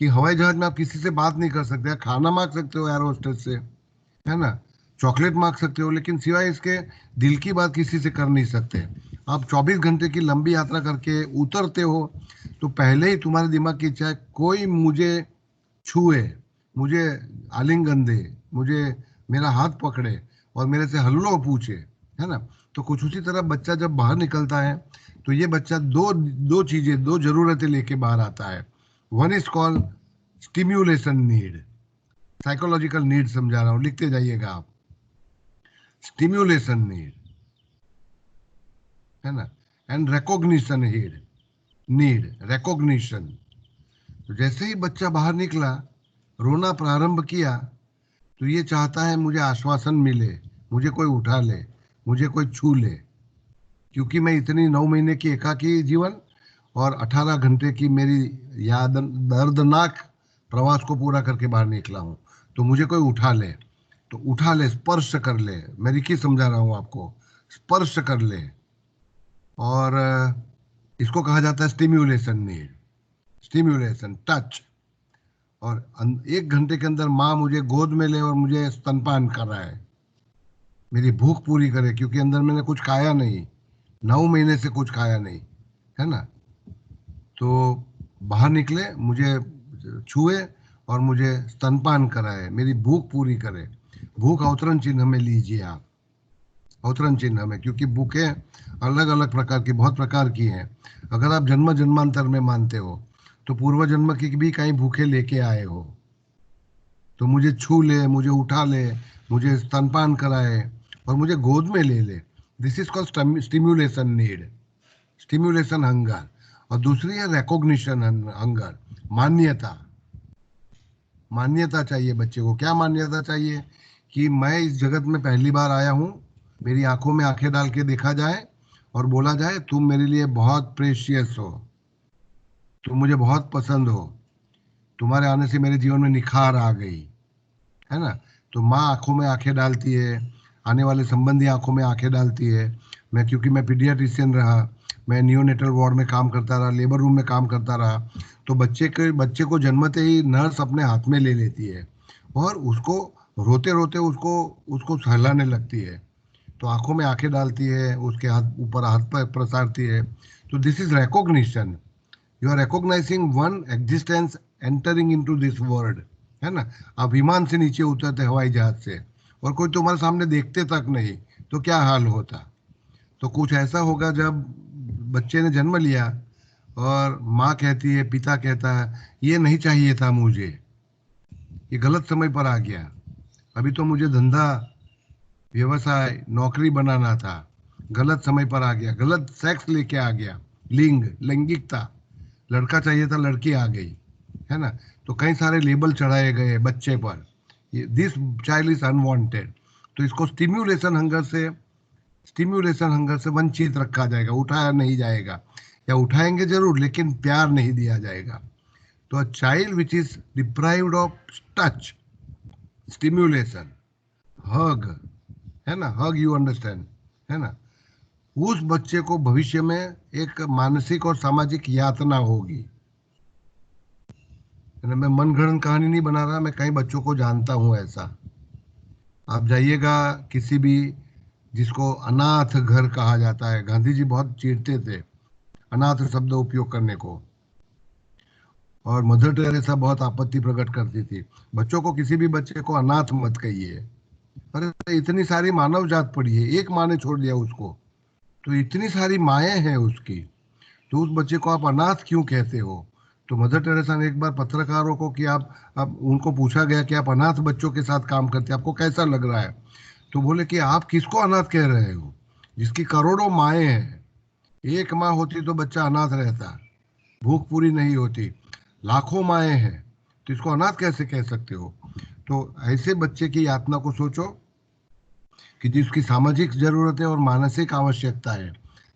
कि हवाई जहाज में आप किसी से बात नहीं कर सकते। खाना मांग सकते हो एयर होस्टेस से, है ना, चॉकलेट मांग सकते हो, लेकिन सिवाय इसके दिल की बात किसी से कर नहीं सकते। आप 24 घंटे की लंबी यात्रा करके उतरते हो तो पहले ही तुम्हारे दिमाग की इच्छा है कोई मुझे छुए, मुझे आलिंगन दे, मुझे मेरा हाथ पकड़े और मेरे से हल्लो पूछे, है ना। तो कुछ उसी तरह बच्चा जब बाहर निकलता है तो ये बच्चा दो चीजें, दो जरूरतें लेके बाहर आता है। One is called stimulation need, psychological need समझा रहा हूँ, लिखते जाइएगा आप। स्टिम्युलेशन नीड, है ना, एंड रिकॉग्निशन नीड रिकॉग्निशन। तो जैसे ही बच्चा बाहर निकला, रोना प्रारंभ किया, तो ये चाहता है मुझे आश्वासन मिले, मुझे कोई उठा ले, मुझे कोई छू ले, क्योंकि मैं इतनी 9 महीने की एकाकी जीवन और 18 घंटे की मेरी दर्दनाक प्रवास को पूरा करके बाहर निकला हूँ, तो मुझे कोई उठा ले। तो उठा ले, स्पर्श कर ले, मैं रिकी समझा रहा हूँ आपको, स्पर्श कर ले। और इसको कहा जाता है स्टिम्युलेशन नीड, स्टिम्युलेशन, टच। और 1 घंटे के अंदर माँ मुझे गोद में ले और मुझे स्तनपान कराए, मेरी भूख पूरी करे, क्योंकि अंदर मैंने कुछ खाया नहीं, 9 महीने से कुछ खाया नहीं, है ना। तो बाहर निकले, मुझे छुए और मुझे स्तनपान कराए, मेरी भूख पूरी करे। भूख अवतरण चिन्ह में लीजिए आप, अवतरण चिन्ह में, क्योंकि भूखें अलग अलग प्रकार की, बहुत प्रकार की हैं। अगर आप जन्म जन्मांतर में मानते हो तो पूर्व जन्म की भी कहीं भूखे लेके आए हो, तो मुझे छू ले, मुझे उठा ले, मुझे स्तनपान कराए और मुझे गोद में ले ले। This is called stimulation need, stimulation hunger. और दूसरी है रिकॉग्निशन हंगर, मान्यता। मान्यता चाहिए बच्चे को। क्या मान्यता चाहिए? कि मैं इस जगत में पहली बार आया हूँ, मेरी आंखों में आंखें डाल के देखा जाए और बोला जाए तुम मेरे लिए बहुत प्रेशियस हो, तुम मुझे बहुत पसंद हो, तुम्हारे आने से मेरे जीवन में निखार आ गई, है ना। तो माँ आंखों में आंखें डालती है, आने वाले संबंधी आंखों में आंखें डालती है। मैं, क्योंकि मैं पीडियाट्रिशियन रहा, मैं नियोनेटल वार्ड में काम करता रहा, लेबर रूम में काम करता रहा, तो बच्चे को जन्मते ही नर्स अपने हाथ में ले लेती है और उसको रोते रोते उसको उसको सहलाने लगती है। तो आंखों में आंखें डालती है, उसके हाथ ऊपर हाथ पर प्रसारती है। तो this is recognition. You are recognising one existence entering into this world, है ना। आप विमान से नीचे उतरते, हवाई जहाज से, और कोई तुम्हारे सामने देखते तक नहीं, तो क्या हाल होता। तो कुछ ऐसा होगा जब बच्चे ने जन्म लिया और माँ कहती है, पिता कहता है, ये नहीं चाहिए था मुझे, ये गलत समय पर आ गया, अभी तो मुझे धंधा, व्यवसाय, नौकरी बनाना था, गलत समय पर आ गया, गलत सेक्स लेके आ गया, लैंगिकता, लड़का चाहिए था, लड़की आ गई, है ना। तो कई सारे लेबल चढ़ाए गए बच्चे पर, दिस चाइल्ड इज अनवांटेड। तो इसको स्टिम्युलेशन हंगर से वंचित रखा जाएगा, उठाया नहीं जाएगा, या उठाएंगे जरूर लेकिन प्यार नहीं दिया जाएगा। तो a child which is deprived of touch, stimulation, hug, है ना, हग, यू अंडरस्टैंड, है ना, उस बच्चे को भविष्य में एक मानसिक और सामाजिक यातना होगी। मैं मनगढ़ंत कहानी नहीं बना रहा, मैं कई बच्चों को जानता हूं ऐसा। आप जाइएगा किसी भी, जिसको अनाथ घर कहा जाता है, गांधी जी बहुत चिढ़ते थे अनाथ शब्द उपयोग करने को, और मदर टेरेसा बहुत आपत्ति प्रकट करती थी। बच्चों को, किसी भी बच्चे को अनाथ मत कहिए। अरे इतनी सारी मानव जात पड़ी है, एक माँ ने छोड़ दिया उसको, तो इतनी सारी माएँ हैं उसकी, तो उस बच्चे को आप अनाथ क्यों कहते हो। तो मदर टेरेसा ने एक बार पत्रकारों को, कि आप उनको पूछा गया कि आप अनाथ बच्चों के साथ काम करते हैं, आपको कैसा लग रहा है। तो बोले कि आप किसको अनाथ कह रहे हो, जिसकी करोड़ों माएँ हैं, एक माँ होती तो बच्चा अनाथ रहता, भूख पूरी नहीं होती, लाखों माएँ हैं, तो इसको अनाथ कैसे कह सकते हो। तो ऐसे बच्चे की यातना को सोचो कि जिसकी सामाजिक जरूरतें और मानसिक आवश्यकता है,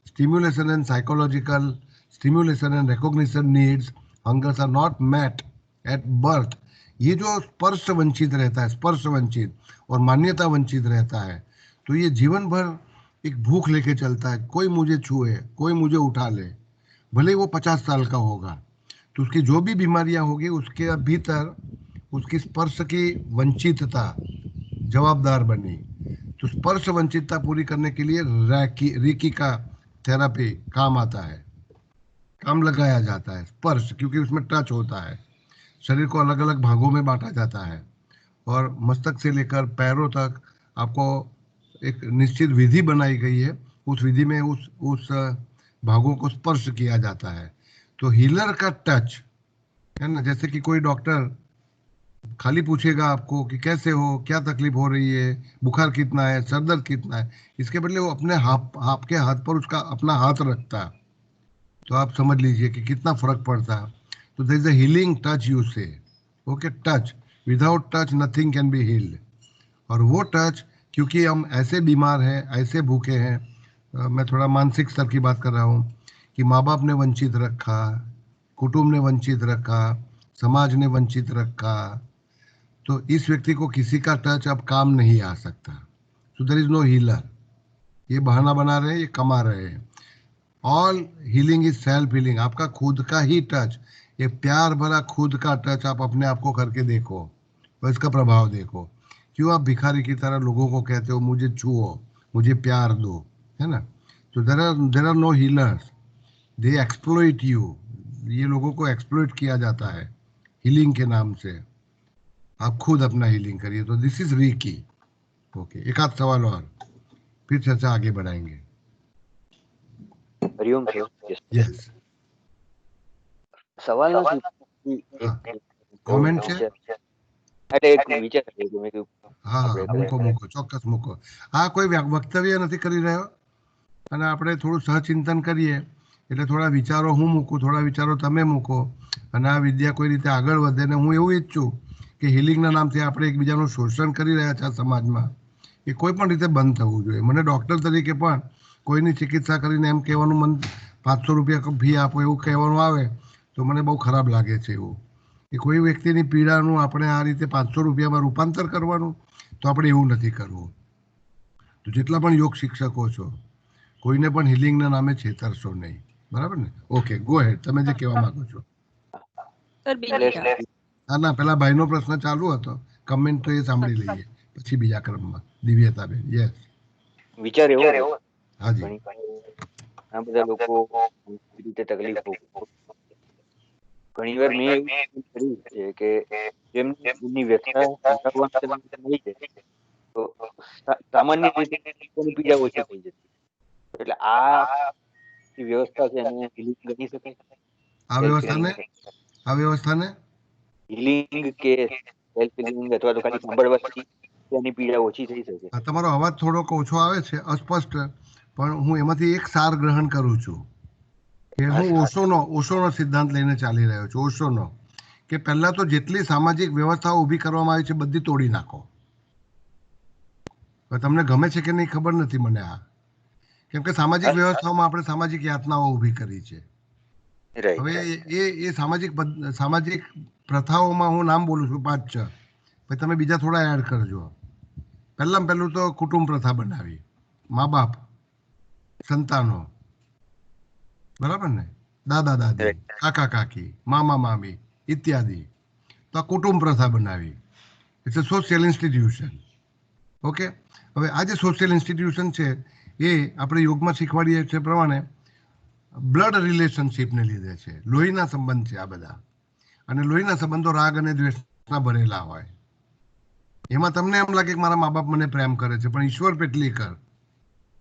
stimulation and psychological stimulation and recognition needs, hungers are not met at birth. ये जो स्पर्श वंचित रहता है, स्पर्श वंचित और मान्यता वंचित रहता है, तो ये जीवन भर एक भूख लेके चलता है, कोई मुझे छुए, कोई मुझे उठा ले, भले वो 50 साल का होगा, तो उसकी जो भी बीमारियां होगी उसके भीतर उसकी स्पर्श की वंचितता जवाबदार बनी। तो स्पर्श वंचितता पूरी करने के लिए रेकी का थेरापी काम आता है, काम लगाया जाता है। स्पर्श, क्योंकि उसमें टच होता है, शरीर को अलग अलग भागों में बांटा जाता है, और मस्तक से लेकर पैरों तक आपको एक निश्चित विधि बनाई गई है, उस विधि में उस भागों को स्पर्श किया जाता है। तो हीलर का टच, है ना, जैसे कि कोई डॉक्टर खाली पूछेगा आपको कि कैसे हो, क्या तकलीफ हो रही है, बुखार कितना है, सर दर्द कितना है, इसके बदले वो अपने आपके हाथ पर उसका अपना हाथ रखता, तो आप समझ लीजिए कि कितना फर्क पड़ता। तो there is a healing touch, you say, okay, touch, without touch nothing can be healed. और वो टच, क्योंकि हम ऐसे बीमार हैं, ऐसे भूखे हैं, मैं थोड़ा मानसिक स्तर की बात कर रहा हूँ, कि माँ बाप ने वंचित रखा, कुटुंब ने वंचित रखा, समाज ने वंचित रखा, तो इस व्यक्ति को किसी का टच अब काम नहीं आ सकता। So there is no healer. ये बहाना बना रहे हैं, ये कमा रहे हैं। All healing is self healing, आपका खुद का ही टच, ये प्यार भरा खुद का टच आप अपने आप को करके देखो और इसका प्रभाव देखो। क्यों आप भिखारी की तरह लोगों को कहते हो मुझे छुओ, मुझे प्यार दो, है ना। तो there are no healers, they exploit you. ये लोगों को एक्सप्लॉइट किया जाता है हीलिंग के नाम से। आप खुद अपना हीलिंग करिए। तो दिस इज रीकी, ओके। एक आध सवाल और, फिर चर्चा आगे बढ़ाएंगे। हरिओम सर। यस, સવાલ નથી હા, એક કોમેન્ટ છે? એટલે એક વિચાર છે કે મેં કીધું હા, આપણે મૂકો મૂકો, ચોક્કસ મૂકો. હા, કોઈ વક્તવ્ય નથી કરી રહ્યો અને આપણે થોડું સહચિંતન કરીએ એટલે થોડા વિચારો હું મૂકું, થોડા વિચારો તમે મૂકો અને આ વિદ્યા કોઈ રીતે આગળ વધે. ને હું એવું ઈચ્છું કે હિલિંગના નામથી આપણે એકબીજાનું શોષણ કરી રહ્યા છે આ સમાજમાં, એ કોઈ પણ રીતે બંધ થવું જોઈએ. મને ડૉક્ટર તરીકે પણ કોઈની ચિકિત્સા કરીને એમ કહેવાનું મન 500 રૂપિયા ફી આપો એવું કહેવાનું આવે તો મને બહુ ખરાબ લાગે છે. એવું કે કોઈ વ્યક્તિની પીડાનું આપણે આ રીતે 500 રૂપિયામાં રૂપાંતર કરવાનું, તો આપણે એવું નથી કરવું. તો જેટલા પણ યોગ શિક્ષકો છો, કોઈને પણ હિલિંગના નામે છેતરશો નહીં, બરાબર ને? ઓકે, ગો હેડ, તમે જે કહેવા માંગો છો. સર બીજા હા, ના, પેલા ભાઈનો પ્રશ્ન ચાલુ હતો, કમેન્ટ તો એ સાંભળી લઈએ પછી બીજા ક્રમમાં. દિવ્યતાબેન, યસ. વિચાર એવો છે હાજી. ઘણી આ બધા લોકો રીતે તકલીફ ઘણી વાર મેં એવું કર્યું છે કે જેમની વ્યથા સંભાળવા મળી જાય તો સામાન્ય રીતે પીડા ઓછી થઈ જતી. એટલે આ વ્યવસ્થા છે એને હિલિંગ ગણી શકાય? આ વ્યવસ્થાને હિલિંગ કે સેલ્ફ હિલિંગ અથવા તો ખાલી સાંભળવાથી તેની પીડા ઓછી થઈ શકે? તમારો અવાજ થોડોક ઓછો આવે છે, અસ્પષ્ટ, પણ હું એમાંથી એક સાર ગ્રહણ કરું છું કે હું ઓશોનો સિદ્ધાંત લઈને ચાલી રહ્યો છું. ઓશોનો કે પહેલા તો જેટલી સામાજિક વ્યવસ્થાઓ ઊભી કરવામાં આવી છે બધી તોડી નાખો. તમને ગમે છે કે નહીં ખબર નથી મને આ, કેમ કે સામાજિક વ્યવસ્થાઓમાં આપણે સામાજિક યાતનાઓ ઊભી કરી છે. હવે એ સામાજિક પ્રથાઓમાં હું નામ બોલું છું 5-6, પછી તમે બીજા થોડા એડ કરજો. પહેલું તો કુટુંબ પ્રથા બનાવી, મા બાપ, સંતાનો, બરાબર ને, દાદા દાદી, કાકા કાકી, મામા મામી ઇત્યાદિ. તો આ કુટુંબ પ્રથા બનાવી. It's a social institution. Okay, હવે આ જે સોશિયલ ઇન્સ્ટિટ્યુશન છે એ આપણે યોગમાં શીખવાડીએ છીએ પ્રમાણે બ્લડ રિલેશનશીપને લીધે છે, લોહીના સંબંધ છે આ બધા. અને લોહીના સંબંધો રાગ અને દ્વેષના ભરેલા હોય. એમાં તમને એમ લાગે કે મારા મા બાપ મને પ્રેમ કરે છે, પણ ઈશ્વર પેટલીકર,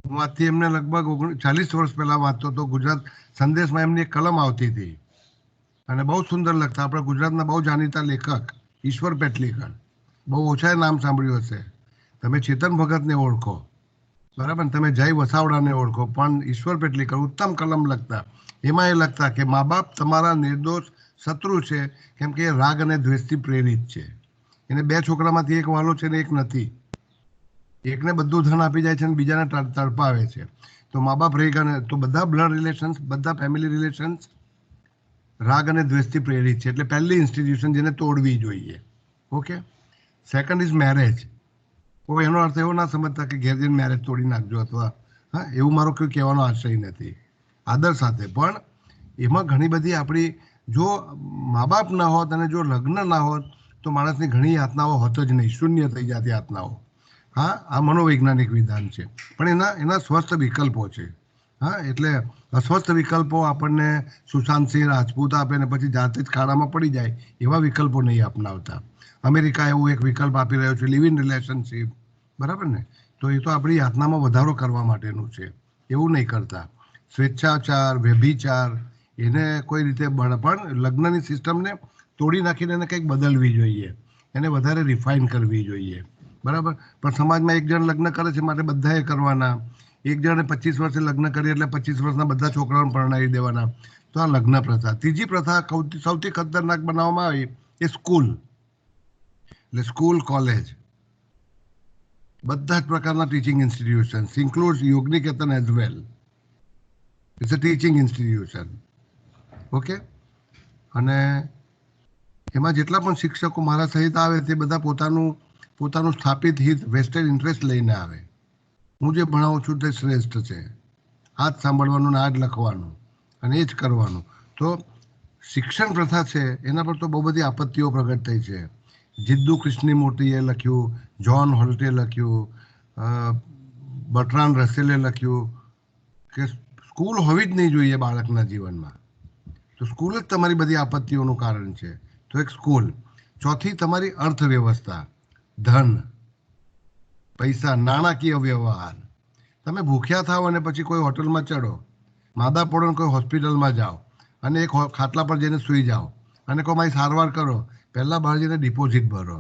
હું આજથી એમને લગભગ 40 વર્ષ પહેલા વાંચતો હતો. ગુજરાત સંદેશમાં એમની એક કલમ આવતી હતી અને બહુ સુંદર લખતા. આપણા ગુજરાતના બહુ જાણીતા લેખક ઈશ્વર પેટલીકર, બહુ ઓછાએ નામ સાંભળ્યું હશે. તમે ચેતન ભગતને ઓળખો, બરાબર ને, તમે જય વસાવડાને ઓળખો, પણ ઈશ્વર પેટલીકર ઉત્તમ કલમ લખતા. એમાં એ લખતા કે મા બાપ તમારા નિર્દોષ શત્રુ છે, કેમ કે એ રાગ અને દ્વેષથી પ્રેરિત છે. એને 2 છોકરામાંથી એક વાલો છે ને એક નથી. એકને બધું ધન આપી જાય છે અને બીજાને તડપાવે છે. તો મા બાપ રહી ગયા ને, તો બધા બ્લડ રિલેશન્સ, બધા ફેમિલી રિલેશન્સ રાગ અને દ્વેષથી પ્રેરિત છે. એટલે પહેલી ઇન્સ્ટિટ્યુશન જેને તોડવી જોઈએ. Okay, second is marriage. કોઈ એનો અર્થ એવો ના સમજતા કે ઘેર જઈને મેરેજ તોડી નાખજો અથવા, હા, એવું મારો કોઈ કહેવાનો આશય નથી. આદર સાથે, પણ એમાં ઘણી બધી આપણી, જો મા બાપ ના હોત અને જો લગ્ન ના હોત તો માણસની ઘણી યાતનાઓ હોત જ નહીં, શૂન્ય થઈ જતી યાતનાઓ. હા, આ મનોવૈજ્ઞાનિક વિધાન છે, પણ એના સ્વસ્થ વિકલ્પો છે. હા, એટલે અસ્વસ્થ વિકલ્પો આપણને સુશાંતસિંહ રાજપૂત આપે ને પછી જાતે જ ખાડામાં પડી જાય એવા વિકલ્પો નહીં અપનાવતા. અમેરિકા એવું એક વિકલ્પ આપી રહ્યો છે, લિવ ઇન રિલેશનશીપ, બરાબર ને. તો એ તો આપણી યાતનામાં વધારો કરવા માટેનું છે, એવું નહીં કરતા. સ્વેચ્છાચાર, વ્યભિચાર એને કોઈ રીતે પણ લગ્નની સિસ્ટમને તોડી નાખીને એને કંઈક બદલવી જોઈએ, એને વધારે રિફાઇન કરવી જોઈએ, બરાબર. પણ સમાજમાં એક જણ લગ્ન કરે છે માટે બધાએ કરવાના. એક જણે 25 વર્ષે લગ્ન કરી એટલે 25 વર્ષના બધા છોકરાઓને પરણાવી દેવાના. તો આ લગ્ન પ્રથા. ત્રીજી પ્રથા સૌથી ખતરનાક બનાવવામાં આવી એ સ્કૂલ. એટલે સ્કૂલ, કોલેજ, બધા જ પ્રકારના teaching institutions includes Yogniketan as well. It's a teaching institution. Okay, અને એમાં જેટલા પણ શિક્ષકો મારા સહિત આવે તે બધા પોતાનું સ્થાપિત હિત, વેસ્ટેડ ઇન્ટરેસ્ટ લઈને આવે. હું જે ભણાવું છું તે શ્રેષ્ઠ છે, આ જ સાંભળવાનું ને આ જ લખવાનું અને એ જ કરવાનું. તો શિક્ષણ પ્રથા છે એના પર તો બહુ બધી આપત્તિઓ પ્રગટ થઈ છે. જિદ્દુ કૃષ્ણમૂર્તિએ લખ્યું, જ્હોન હોલ્ટે લખ્યું, બર્ટ્રાન્ડ રસેલે લખ્યું કે સ્કૂલ હોવી જ નહીં જોઈએ બાળકના જીવનમાં. તો સ્કૂલ જ તમારી બધી આપત્તિઓનું કારણ છે. તો એક સ્કૂલ. ચોથી તમારી અર્થવ્યવસ્થા, ધન, પૈસા, નાણાકીય વ્યવહાર. તમે ભૂખ્યા થાવ અને પછી કોઈ હોટલમાં ચડો, માદા પડો ને કોઈ હોસ્પિટલમાં જાઓ અને એક ખાટલા પર જઈને સૂઈ જાઓ અને કોઈ મારી સારવાર કરો, पहला बार जैसे डिपॉजिट भरो।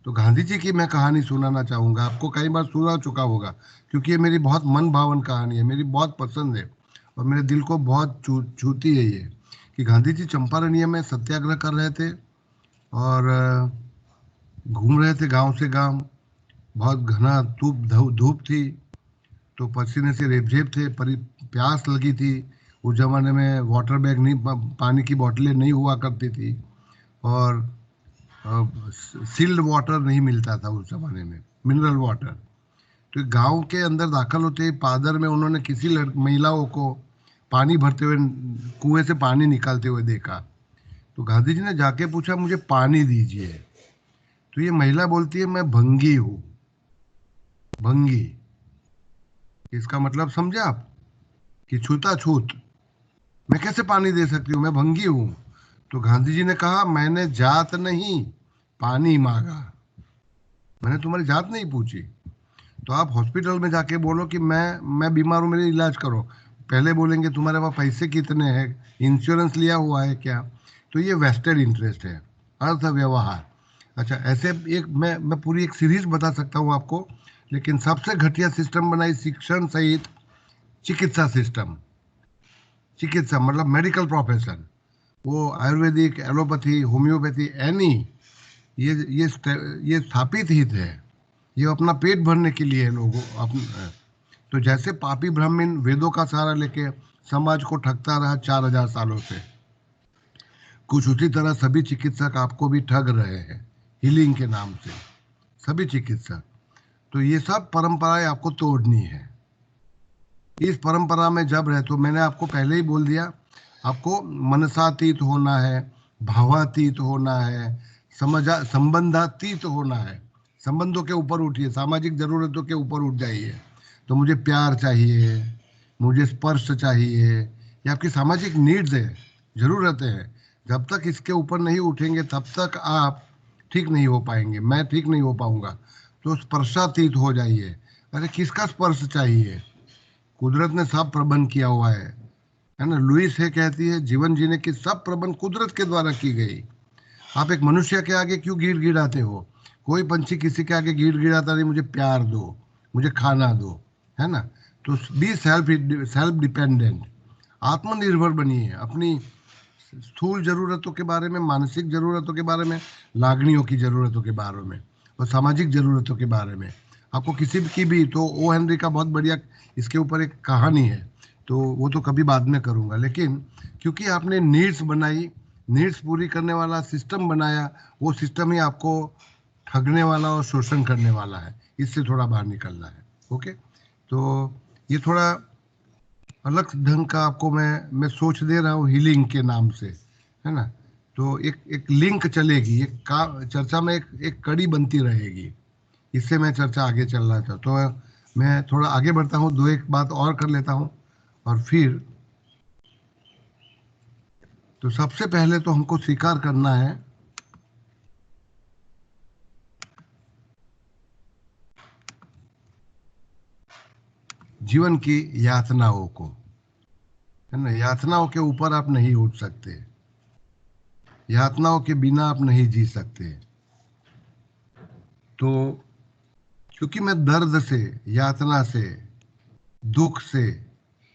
तो गांधी जी की मैं कहानी सुनाना चाहूँगा, आपको कई बार सुना चुका होगा क्योंकि ये मेरी बहुत मन भावन कहानी है, मेरी बहुत पसंद है और मेरे दिल को बहुत छूती है ये, कि गांधी जी चंपारण्य में सत्याग्रह कर रहे थे और घूम रहे थे गांव से गांव। बहुत घना धूप थी, तो पसीने से रेबझेब थे, प्यास लगी थी। उस जमाने में वाटर बैग नहीं, पानी की बोतलें नहीं हुआ करती थी और सील्ड वाटर नहीं मिलता था उस जमाने में, मिनरल वाटर। तो गांव के अंदर दाखिल होते ही पादर में उन्होंने किसी महिलाओं को पानी भरते हुए, कुएं से पानी निकालते हुए देखा। तो गांधी जी ने जाके पूछा मुझे पानी दीजिए। तो ये महिला बोलती है मैं भंगी हूँ। भंगी, इसका मतलब समझे आप कि छूताछूत, मैं कैसे पानी दे सकती हूँ, मैं भंगी हूँ। तो गांधी जी ने कहा मैंने जात नहीं पानी मांगा, मैंने तुम्हारी जात नहीं पूछी। तो आप हॉस्पिटल में जाके बोलो कि मैं बीमार हूँ, मेरी इलाज करो, पहले बोलेंगे तुम्हारे पास पैसे कितने हैं, इंश्योरेंस लिया हुआ है क्या। तो ये वेस्टेड इंटरेस्ट है, अर्थ व्यवहार। अच्छा, ऐसे एक मैं पूरी एक सीरीज बता सकता हूँ आपको, लेकिन सबसे घटिया सिस्टम बनाई शिक्षण सहित चिकित्सा सिस्टम। चिकित्सा मतलब मेडिकल प्रोफेशन, वो आयुर्वेदिक, एलोपैथी, होम्योपैथी, एनी, ये स्थापित हित है, ये अपना पेट भरने के लिए लोगों अपने। तो जैसे पापी ब्राह्मण वेदों का सहारा लेके समाज को ठगता रहा 4000 सालों से, कुछ उसी तरह सभी चिकित्सक आपको भी ठग रहे हैं हीलिंग के नाम से, सभी चिकित्सक। तो ये सब परंपराएं आपको तोड़नी है। इस परंपरा में जब रहे, तो मैंने आपको पहले ही बोल दिया, आपको मनसातीत होना है, भावातीत होना है, संबंधातीत होना है। संबंधों के ऊपर उठिए, सामाजिक जरूरतों के ऊपर उठ जाइए। तो मुझे प्यार चाहिए, मुझे स्पर्श चाहिए, ये आपकी सामाजिक नीड्स है, जरूरतें हैं। जब तक इसके ऊपर नहीं उठेंगे तब तक आप ठीक नहीं हो पाएंगे, मैं ठीक नहीं हो पाऊंगा। तो स्पर्शातीत हो जाइए। अरे किसका स्पर्श चाहिए, कुदरत ने सब प्रबंध किया हुआ है ना। लुइस है कहती है जीवन जीने की सब प्रबंध कुदरत के द्वारा की गई। आप एक मनुष्य के आगे क्यों गिड़गिड़ाते हो, कोई पंछी किसी के आगे गिड़गिड़ाता नहीं, मुझे प्यार दो, मुझे खाना दो, है ना। तो बी सेल्फ डिपेंडेंट, आत्मनिर्भर बनिए, अपनी स्थूल जरूरतों के बारे में, मानसिक जरूरतों के बारे में, लागणियों की जरूरतों के बारे में और सामाजिक जरूरतों के बारे में। आपको किसी की भी, तो ओ हेनरी का बहुत बढ़िया इसके ऊपर एक कहानी है, तो वो तो कभी बाद में करूँगा। लेकिन क्योंकि आपने नीड्स बनाई, नीड्स पूरी करने वाला सिस्टम बनाया, वो सिस्टम ही आपको ठगने वाला और शोषण करने वाला है, इससे थोड़ा बाहर निकलना है। ओके, तो ये थोड़ा अलग ढंग का आपको मैं सोच दे रहा हूँ हीलिंग के नाम से, है ना। तो एक लिंक चलेगी, एक चर्चा में एक कड़ी बनती रहेगी, इससे मैं चर्चा आगे चलना चाहता। तो मैं थोड़ा आगे बढ़ता हूँ, दो एक बात और कर लेता हूँ और फिर। तो सबसे पहले तो हमको स्वीकार करना है जीवन की यातनाओं को, है ना। यातनाओं के ऊपर आप नहीं उठ सकते, यातनाओं के बिना आप नहीं जी सकते। तो क्योंकि मैं दर्द से, यातना से, दुख से,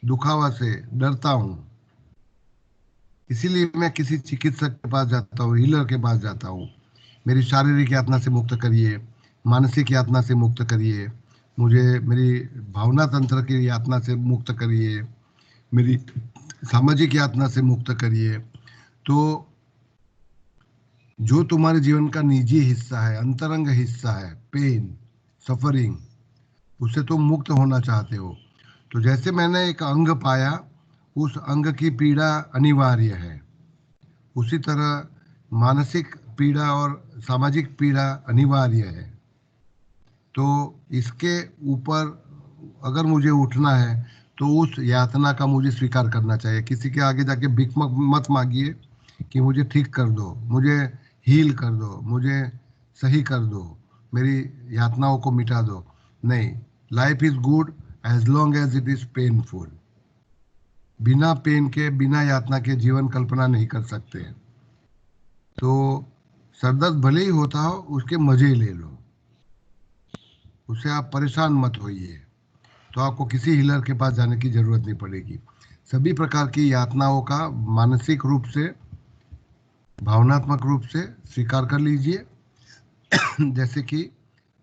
दुखावा से डरता हूं, इसीलिए मैं किसी चिकित्सक के पास जाता हूँ, हीलर के पास जाता हूँ। मेरी शारीरिक यातना से मुक्त करिए, मानसिक यातना से मुक्त करिए, मुझे मेरी भावना तंत्र की यातना से मुक्त करिए, मेरी सामाजिक यातना से मुक्त करिए। तो जो तुम्हारे जीवन का निजी हिस्सा है, अंतरंग हिस्सा है, पेन, सफरिंग, उससे तुम मुक्त होना चाहते हो। तो जैसे मैंने एक अंग पाया, उस अंग की पीड़ा अनिवार्य है, उसी तरह मानसिक पीड़ा और सामाजिक पीड़ा अनिवार्य है। तो इसके ऊपर अगर मुझे उठना है तो उस यातना का मुझे स्वीकार करना चाहिए। किसी के आगे जाके भिख मत मांगिए कि मुझे ठीक कर दो, मुझे हील कर दो, मुझे सही कर दो, मेरी यातनाओं को मिटा दो। नहीं, life is good as long as it is painful. बिना पेन के, बिना यातना के जीवन कल्पना नहीं कर सकते। तो सरदर्द भले ही होता हो, उसके मजे ले लो, उससे आप परेशान मत होइए, तो आपको किसी हीलर के पास जाने की जरूरत नहीं पड़ेगी। सभी प्रकार की यातनाओं का मानसिक रूप से, भावनात्मक रूप से स्वीकार कर लीजिए। जैसे कि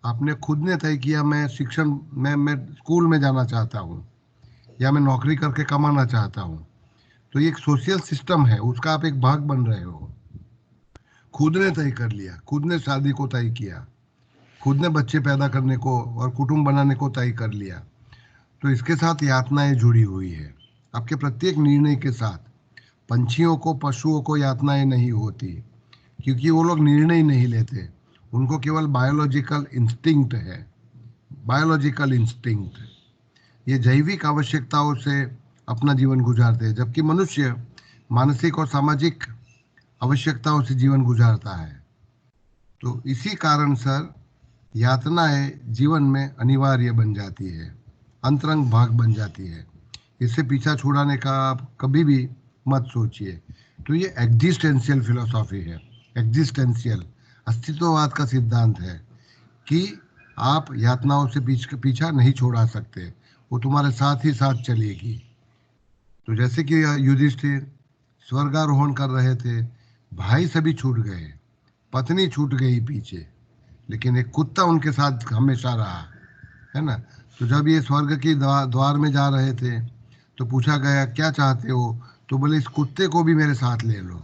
आपने खुद ने तय किया मैं शिक्षण में, मैं स्कूल में जाना चाहता हूँ या मैं नौकरी करके कमाना चाहता हूँ, तो ये एक सोशल सिस्टम है, उसका आप एक भाग बन रहे हो। खुद ने तय कर लिया, खुद ने शादी को तय किया, खुद ने बच्चे पैदा करने को और कुटुंब बनाने को तय कर लिया, तो इसके साथ यातनाएं जुड़ी हुई है। आपके प्रत्येक निर्णय के साथ पंछियों को, पशुओं को यातनाएं नहीं होती, क्योंकि वो लोग निर्णय नहीं लेते, उनको केवल बायोलॉजिकल इंस्टिंक्ट है, बायोलॉजिकल इंस्टिंक्ट। ये जैविक आवश्यकताओं से अपना जीवन गुजारते हैं, जबकि मनुष्य मानसिक और सामाजिक आवश्यकताओं से जीवन गुजारता है। तो इसी कारण सर यातनाएं जीवन में अनिवार्य बन जाती है, अंतरंग भाग बन जाती है। इससे पीछा छुड़ाने का आप कभी भी मत सोचिए। तो ये एग्जिस्टेंशियल फिलोसॉफी है, एग्जिस्टेंशियल अस्तित्ववाद का सिद्धांत है कि आप यातनाओं से पीछा नहीं छोड़ा सकते, वो तुम्हारे साथ ही साथ चलेगी। तो जैसे कि युधिष्ठिर स्वर्गारोहण कर रहे थे, भाई सभी छूट गए, पत्नी छूट गई पीछे, लेकिन एक कुत्ता उनके साथ हमेशा रहा, है ना। तो जब ये स्वर्ग की द्वार में जा रहे थे तो पूछा गया क्या चाहते हो, तो बोले इस कुत्ते को भी मेरे साथ ले लो,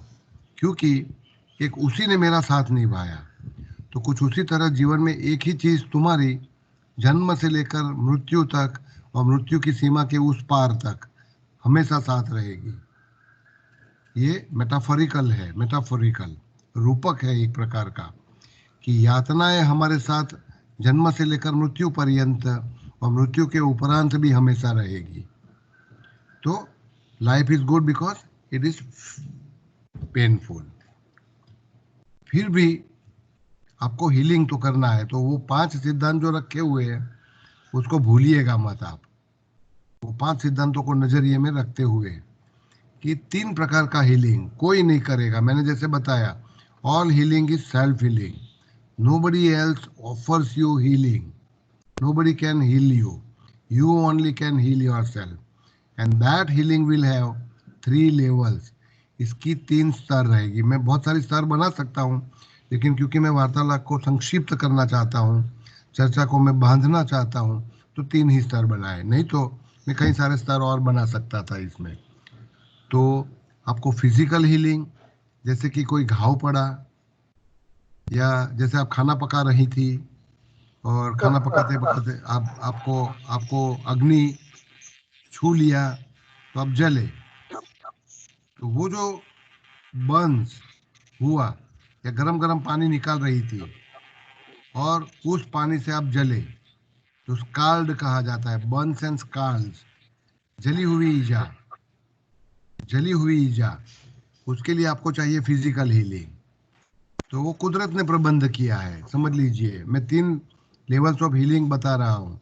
क्योंकि एक उसी ने मेरा साथ निभाया। तो कुछ उसी तरह जीवन में एक ही चीज़ तुम्हारी जन्म से लेकर मृत्यु तक और मृत्यु की सीमा के उस पार तक हमेशा साथ रहेगी। ये मेटाफोरिकल है, मेटाफोरिकल रूपक है एक प्रकार का, कि यातनाएं हमारे साथ जन्म से लेकर मृत्यु पर्यंत और मृत्यु के उपरांत भी हमेशा रहेगी। तो life is good because it is painful. फिर भी आपको हीलिंग तो करना है, तो वो 5 सिद्धांत जो रखे हुए हैं उसको भूलिएगा मत आप। वो 5 सिद्धांतों को नजरिए में रखते हुए कि 3 प्रकार का हीलिंग कोई नहीं करेगा। मैंने जैसे बताया, all healing is self healing, nobody else offers you healing, nobody can heal you, you only can heal yourself, and that healing will have 3 levels। इसकी 3 स्तर रहेगी। मैं बहुत सारी स्तर बना सकता हूँ, लेकिन क्योंकि मैं वार्तालाप को संक्षिप्त करना चाहता हूँ, चर्चा को मैं बांधना चाहता हूँ, तो 3 ही स्तर बनाए, नहीं तो मैं कई सारे स्तर और बना सकता था इसमें। तो आपको फिजिकल हीलिंग, जैसे कि कोई घाव पड़ा, या जैसे आप खाना पका रही थी और खाना पकाते पकाते आपको अग्नि छू लिया तो आप जले, तो वो जो बर्न्स हुआ, या गरम गरम पानी निकाल रही थी और उस पानी से आप जले, तो स्काल्ड कहा जाता है, बर्न्स एंड स्काल्ड्स, जली हुई ईजा, जली हुई ईजा। उसके लिए आपको चाहिए फिजिकल हीलिंग। तो वो कुदरत ने प्रबंध किया है, समझ लीजिए। मैं 3 लेवल्स ऑफ हीलिंग बता रहा हूँ।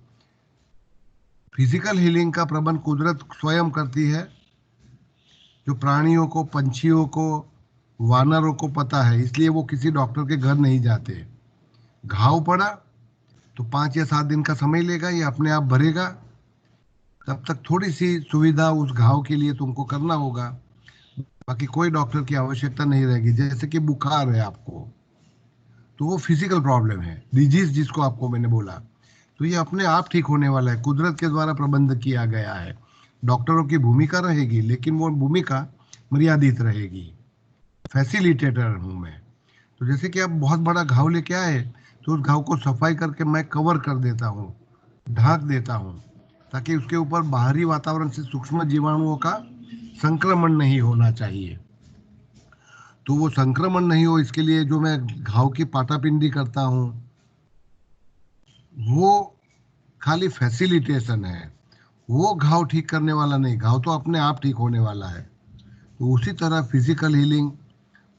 फिजिकल हीलिंग का प्रबंध कुदरत स्वयं करती है, जो प्राणियों को, पंछियों को, वानरों को पता है, इसलिए वो किसी डॉक्टर के घर नहीं जाते। घाव पड़ा तो 5 या 7 दिन का समय लेगा, ये अपने आप भरेगा, तब तक थोड़ी सी सुविधा उस घाव के लिए तुमको करना होगा, बाकी कोई डॉक्टर की आवश्यकता नहीं रहेगी। जैसे कि बुखार है आपको, तो वो फिजिकल प्रॉब्लम है, डिजीज जिसको आपको मैंने बोला, तो ये अपने आप ठीक होने वाला है, कुदरत के द्वारा प्रबंध किया गया है। डॉक्टरों की भूमिका रहेगी, लेकिन वो भूमिका मर्यादित रहेगी। फैसिलिटेटर हूँ मैं। तो जैसे कि आप बहुत बड़ा घाव लेके आए, तो उस घाव को सफाई करके मैं कवर कर देता हूँ, ढाक देता हूँ, ताकि उसके ऊपर बाहरी वातावरण से सूक्ष्म जीवाणुओं का संक्रमण नहीं होना चाहिए। तो वो संक्रमण नहीं हो, इसके लिए जो मैं घाव की पाटापिंडी करता हूँ, वो खाली फैसिलिटेशन है, वो घाव ठीक करने वाला नहीं। घाव तो अपने आप ठीक होने वाला है। तो उसी तरह फिजिकल हीलिंग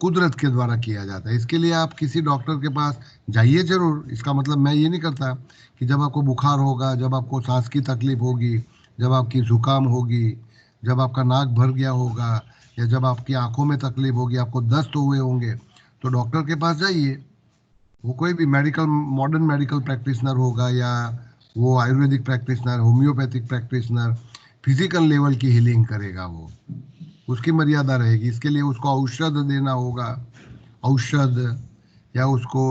कुदरत के द्वारा किया जाता है। इसके लिए आप किसी डॉक्टर के पास जाइए जरूर। इसका मतलब मैं ये नहीं करता कि जब आपको बुखार होगा, जब आपको सांस की तकलीफ होगी, जब आपकी जुकाम होगी, जब आपका नाक भर गया होगा, या जब आपकी आंखों में तकलीफ होगी, आपको दस्त हुए होंगे, तो डॉक्टर के पास जाइए। वो कोई भी मेडिकल, मॉडर्न मेडिकल प्रैक्टिशनर होगा, या वो Ayurvedic practitioner, homeopathic practitioner, physical level की हीलिंग करेगा। वो उसकी मर्यादा रहेगी। इसके लिए उसको औषध देना होगा, औषध, या उसको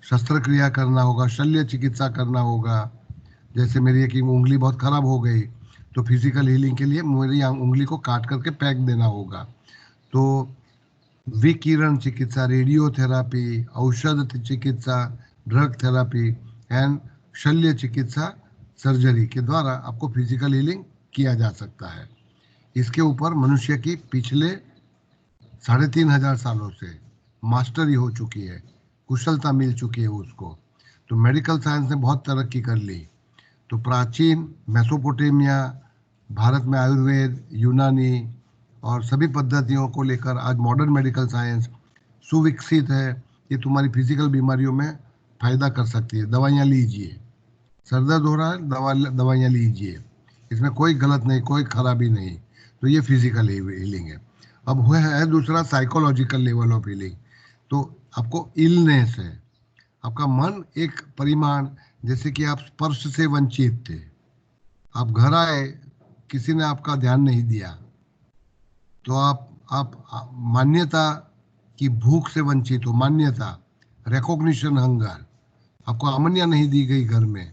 शस्त्रक्रिया करना होगा, शल्य चिकित्सा करना होगा। जैसे मेरी एक उंगली बहुत खराब हो गई, तो फिजिकल हीलिंग के लिए मेरी उंगली को काट करके पैक देना होगा। तो विकिरण चिकित्सा, रेडियोथेरापी, औषध चिकित्सा, ड्रग थेरापी एंड शल्य चिकित्सा, सर्जरी के द्वारा आपको फिजिकल हीलिंग किया जा सकता है। इसके ऊपर मनुष्य की पिछले 3500 सालों से मास्टरी हो चुकी है, कुशलता मिल चुकी है उसको। तो मेडिकल साइंस ने बहुत तरक्की कर ली। तो प्राचीन मेसोपोटामिया, भारत में आयुर्वेद, यूनानी और सभी पद्धतियों को लेकर आज मॉडर्न मेडिकल साइंस सुविकसित है। ये तुम्हारी फिजिकल बीमारियों में फायदा कर सकती है। दवाइयाँ लीजिए, सर दर्द हो रहा है, दवाइयाँ लीजिए, इसमें कोई गलत नहीं, कोई खराबी नहीं। तो ये फिजिकल हीलिंग है। अब हुआ है दूसरा साइकोलॉजिकल लेवल ऑफ हीलिंग। तो आपको इलनेस है, आपका मन एक परिमाण, जैसे कि आप स्पर्श से वंचित थे, आप घर आए, किसी ने आपका ध्यान नहीं दिया, तो आप मान्यता की भूख से वंचित हो। मान्यता, रिकॉग्निशन हंगर, आपको अमन्या नहीं दी गई घर में,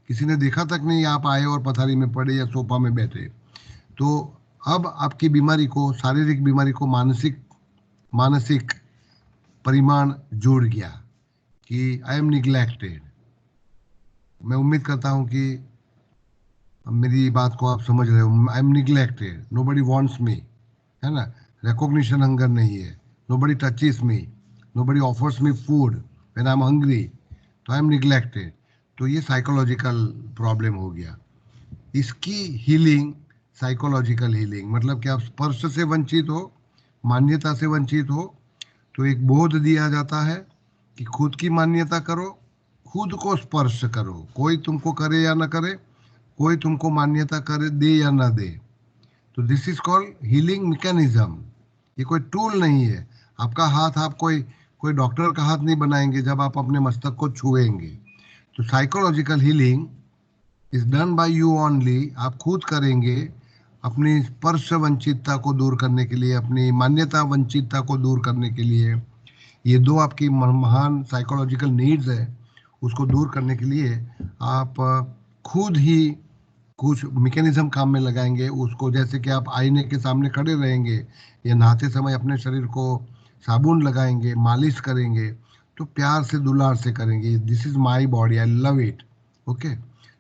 किसी ने देखा तक नहीं, आप आए और पथारी में पड़े या सोफा में बैठे। तो अब आपकी बीमारी को, शारीरिक बीमारी को मानसिक परिमाण जोड़ गया कि आई एम निग्लेक्टेड। मैं उम्मीद करता हूं कि मेरी बात को आप समझ रहे हो। I am neglected, nobody wants मी, है ना। रिकॉग्निशन हंगर नहीं है, nobody touches me, nobody offers me food when I am hungry, तो आई एम निग्लेक्टेड। तो ये साइकोलॉजिकल प्रॉब्लम हो गया। इसकी हीलिंग साइकोलॉजिकल हीलिंग, मतलब कि आप स्पर्श से वंचित हो, मान्यता से वंचित हो, तो एक बोध दिया जाता है कि खुद की मान्यता करो, खुद को स्पर्श करो। कोई तुमको करे या ना करे, कोई तुमको मान्यता करे, दे या ना दे। तो this is called healing mechanism. ये कोई टूल नहीं है। आपका हाथ, आप कोई डॉक्टर का हाथ नहीं बनाएंगे जब आप अपने मस्तक को छुएंगे। तो psychological healing is done by you only. आप खुद करेंगे अपनी स्पर्श वंचितता को दूर करने के लिए, अपनी मान्यता वंचितता को दूर करने के लिए। ये दो आपकी महान साइकोलॉजिकल नीड्स है, उसको दूर करने के लिए आप खुद ही कुछ मैकेनिज्म काम में लगाएंगे उसको। जैसे कि आप आईने के सामने खड़े रहेंगे या नहाते समय अपने शरीर को साबुन लगाएंगे, मालिश करेंगे, तो प्यार से, दुलार से करेंगे। This is my body, I love it. Okay,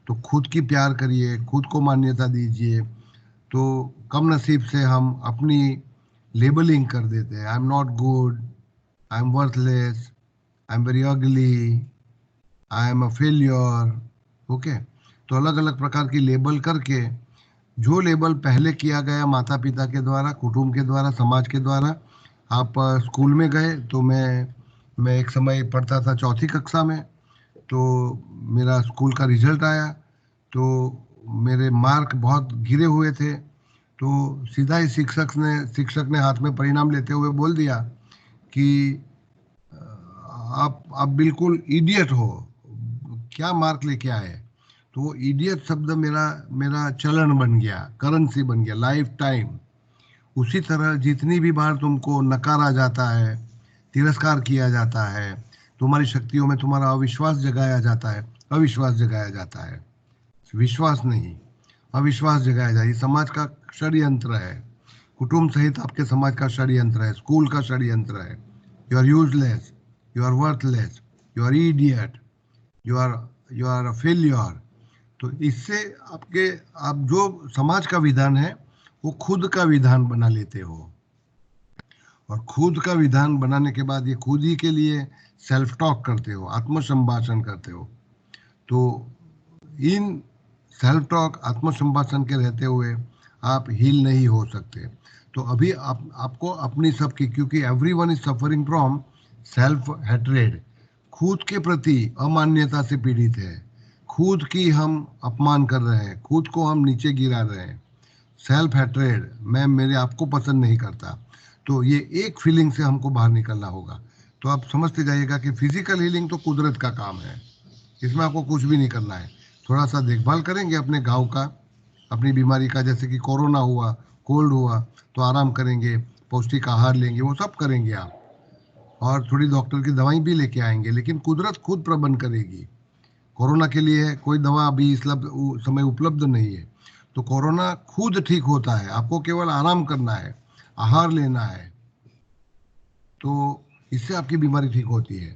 तो खुद की प्यार करिए, खुद को मान्यता दीजिए। तो कम नसीब से हम अपनी लेबलिंग कर देते हैं, I am not good, I am worthless, I am very ugly, I am a failure. Okay, तो अलग अलग प्रकार की लेबल करके, जो लेबल पहले किया गया माता पिता के द्वारा, कुटुंब के द्वारा, समाज के द्वारा। आप स्कूल में गए, तो मैं एक समय पढ़ता था 4th कक्षा में, तो मेरा स्कूल का रिजल्ट आया, तो मेरे मार्क बहुत गिरे हुए थे। तो सीधा ही शिक्षक ने हाथ में परिणाम लेते हुए बोल दिया कि आप बिल्कुल इडियट हो, क्या मार्क लेके आए। तो वो इडियट शब्द मेरा चलन बन गया, करेंसी बन गया, लाइफ टाइम। उसी तरह जितनी भी बार तुमको नकारा जाता है, तिरस्कार किया जाता है, तुम्हारी शक्तियों में तुम्हारा अविश्वास जगाया जाता है, अविश्वास जगाया जाता है, विश्वास नहीं, अविश्वास जगाया जाए। ये समाज का षड्यंत्र है, कुटुंब सहित आपके समाज का षड्यंत्र है, स्कूल का षड्यंत्र है। You are useless, you are worthless, you are idiot, you are a failure. तो इससे आप जो समाज का विधान है वो खुद का विधान बना लेते हो, और खुद का विधान बनाने के बाद ये खुद ही के लिए सेल्फ टॉक करते हो, आत्मसंभाषण करते हो। तो इन सेल्फ टॉक, आत्मसंभाषण के रहते हुए आप हील नहीं हो सकते। तो अभी आपको अपनी सबकी, क्योंकि everyone is suffering from self hatred, खुद के प्रति अमान्यता से पीड़ित है, खुद की हम अपमान कर रहे हैं, खुद को हम नीचे गिरा रहे हैं, सेल्फ हेट्रेड, मैं मेरे आप को पसंद नहीं करता। तो ये एक फीलिंग से हमको बाहर निकलना होगा। तो आप समझते जाइएगा कि फिजिकल हीलिंग तो कुदरत का काम है, इसमें आपको कुछ भी नहीं करना है। थोड़ा सा देखभाल करेंगे अपने घाव का, अपनी बीमारी का, जैसे कि कोरोना हुआ, कोल्ड हुआ, तो आराम करेंगे, पौष्टिक आहार लेंगे, वो सब करेंगे आप, और थोड़ी डॉक्टर की दवाई भी लेके आएंगे, लेकिन कुदरत खुद प्रबंध करेगी। कोरोना के लिए कोई दवा अभी इस समय उपलब्ध नहीं है, तो कोरोना खुद ठीक होता है, आपको केवल आराम करना है, आहार लेना है, तो इससे आपकी बीमारी ठीक होती है।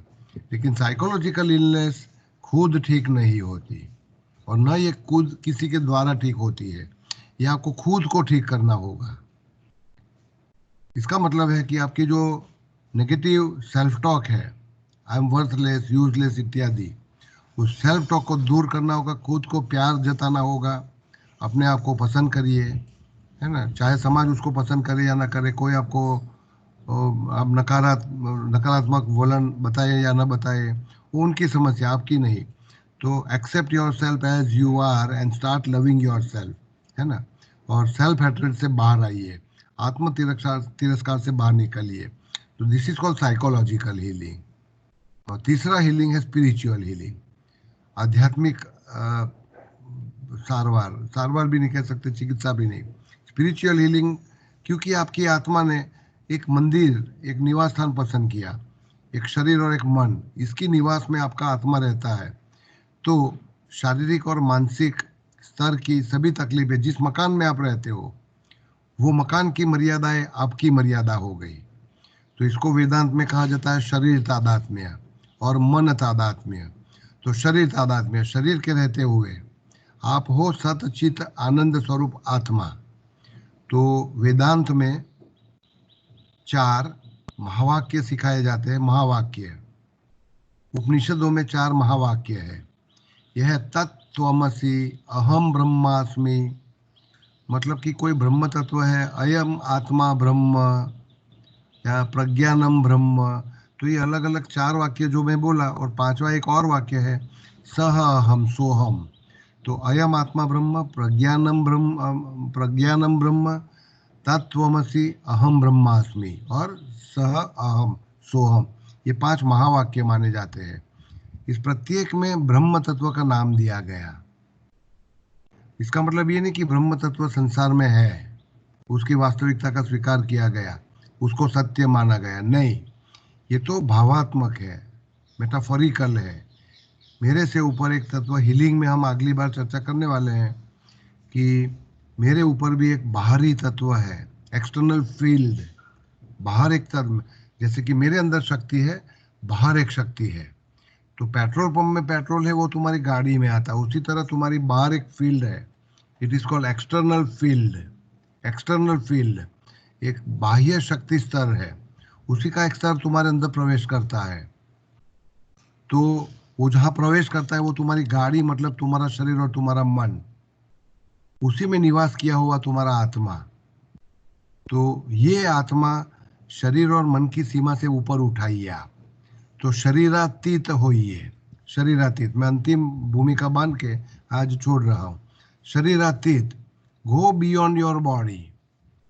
लेकिन साइकोलॉजिकल इलनेस खुद ठीक नहीं होती, और न ये खुद किसी के द्वारा ठीक होती है, ये आपको खुद को ठीक करना होगा। इसका मतलब है कि आपकी जो नेगेटिव सेल्फ टॉक है, आई एम वर्थलेस, यूजलेस इत्यादि, उस सेल्फ टॉक को दूर करना होगा, खुद को प्यार जताना होगा, अपने आप को पसंद करिए, है ना, चाहे समाज उसको पसंद करे या ना करे, कोई आपको आप नकारात्मक वलन बताए या ना बताए, वो उनकी समस्या, आपकी नहीं। तो accept yourself as you are and start loving yourself, है ना, और सेल्फ हेट्रेड से बाहर आइए, आत्म तिरस्कार से बाहर निकलिए। तो this is called psychological healing. और तीसरा हीलिंग है स्पिरिचुअल हीलिंग, आध्यात्मिक सारवार भी नहीं कह सकते, चिकित्सा भी नहीं, स्पिरिचुअल हीलिंग, क्योंकि आपकी आत्मा ने एक मंदिर, एक निवास स्थान पसंद किया, एक शरीर और एक मन, इसकी निवास में आपका आत्मा रहता है। तो शारीरिक और मानसिक स्तर की सभी तकलीफें, जिस मकान में आप रहते हो, वो मकान की मर्यादाएं आपकी मर्यादा हो गई। तो इसको वेदांत में कहा जाता है शरीर तादात्म्य और मन तादात्म्य। तो शरीर तादात्म्य, शरीर के रहते हुए आप हो सत चित आनंद स्वरूप आत्मा। तो वेदांत में 4 महावाक्य सिखाए जाते हैं, महावाक्य, उपनिषदों में 4 महावाक्य है। यह है तत्त्वमसि, अहम ब्रह्मास्मि, मतलब कि कोई ब्रह्म तत्व है, अयम आत्मा ब्रह्म, या प्रज्ञानम ब्रह्म। तो ये अलग अलग 4 वाक्य जो मैं बोला, और 5वां एक और वाक्य है, सह अहम सोहम। तो अयम आत्मा ब्रह्म, प्रज्ञानम ब्रह्म, तत्त्वमसि, अहम ब्रह्मास्मि और सह अहम सोहम, ये 5 महावाक्य माने जाते हैं। इस प्रत्येक में ब्रह्म तत्व का नाम दिया गया। इसका मतलब ये नहीं कि ब्रह्म तत्व संसार में है, उसकी वास्तविकता का स्वीकार किया गया, उसको सत्य माना गया, नहीं, ये तो भावात्मक है, मेटाफोरिकल है, मेरे से ऊपर एक तत्व। हीलिंग में हम अगली बार चर्चा करने वाले हैं कि मेरे ऊपर भी एक बाहरी तत्व है, एक्सटर्नल फील्ड, बाहर एक तत्व, जैसे कि मेरे अंदर शक्ति है, बाहर एक शक्ति है। तो पेट्रोल पंप में पेट्रोल है, वो तुम्हारी गाड़ी में आता है, उसी तरह तुम्हारी बाहर एक फील्ड है, it is called external field. External field एक बाह्य शक्ति स्तर है, उसी का एक स्तर तुम्हारे अंदर प्रवेश करता है। तो वो जहाँ प्रवेश करता है वो तुम्हारी गाड़ी, मतलब तुम्हारा शरीर और तुम्हारा मन, उसी में निवास किया हुआ तुम्हारा आत्मा। तो ये आत्मा शरीर और मन की सीमा से ऊपर उठाइए आप, तो शरीरातीत होइए। शरीरातीत, मैं अंतिम भूमिका बांध के आज छोड़ रहा हूँ। शरीरातीत, गो बियॉन्ड योर बॉडी।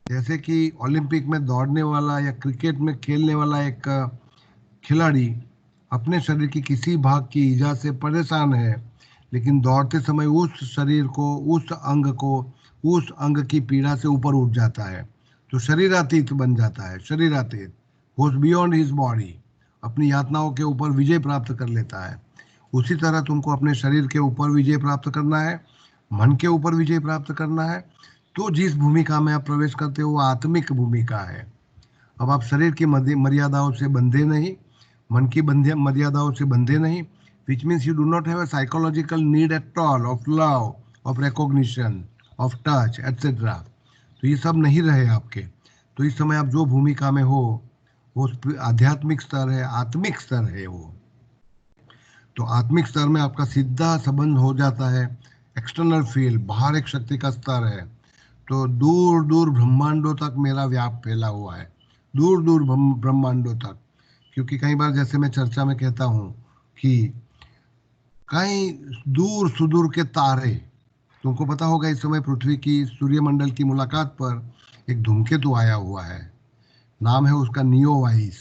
जैसे कि ओलंपिक में दौड़ने वाला या क्रिकेट में खेलने वाला एक खिलाड़ी अपने शरीर की किसी भाग की ईजा से परेशान है, लेकिन दौड़ते समय उस शरीर को, उस अंग को, उस अंग की पीड़ा से ऊपर उठ जाता है, तो शरीरातीत बन जाता है। शरीरातीत, गोज बियॉन्ड हिज बॉडी, अपनी यातनाओं के ऊपर विजय प्राप्त कर लेता है। उसी तरह तुमको अपने शरीर के ऊपर विजय प्राप्त करना है, मन के ऊपर विजय प्राप्त करना है। तो जिस भूमिका में आप प्रवेश करते हो वो आत्मिक भूमिका है। अब आप शरीर की मर्यादाओं से बंधे नहीं, मन की मर्यादाओं से बंधे नहीं, which means you do not have a psychological need at all of love, of recognition, of touch etcetera. तो ये सब नहीं रहे आपके। तो इस समय आप जो भूमिका में हो वो आध्यात्मिक स्तर है, आत्मिक स्तर है वो। तो आत्मिक स्तर में आपका सीधा संबंध हो जाता है एक्सटर्नल फील्ड, बाहर एक शक्ति का स्तर है। तो दूर दूर ब्रह्मांडों तक मेरा व्याप फैला हुआ है, दूर दूर ब्रह्मांडों तक। क्योंकि कई बार जैसे मैं चर्चा में कहता हूँ कि कहीं दूर सुदूर के तारे, तुमको पता होगा इस समय पृथ्वी की सूर्यमंडल की मुलाकात पर एक धूमकेतु आया हुआ है, नाम है उसका नियोवाइस।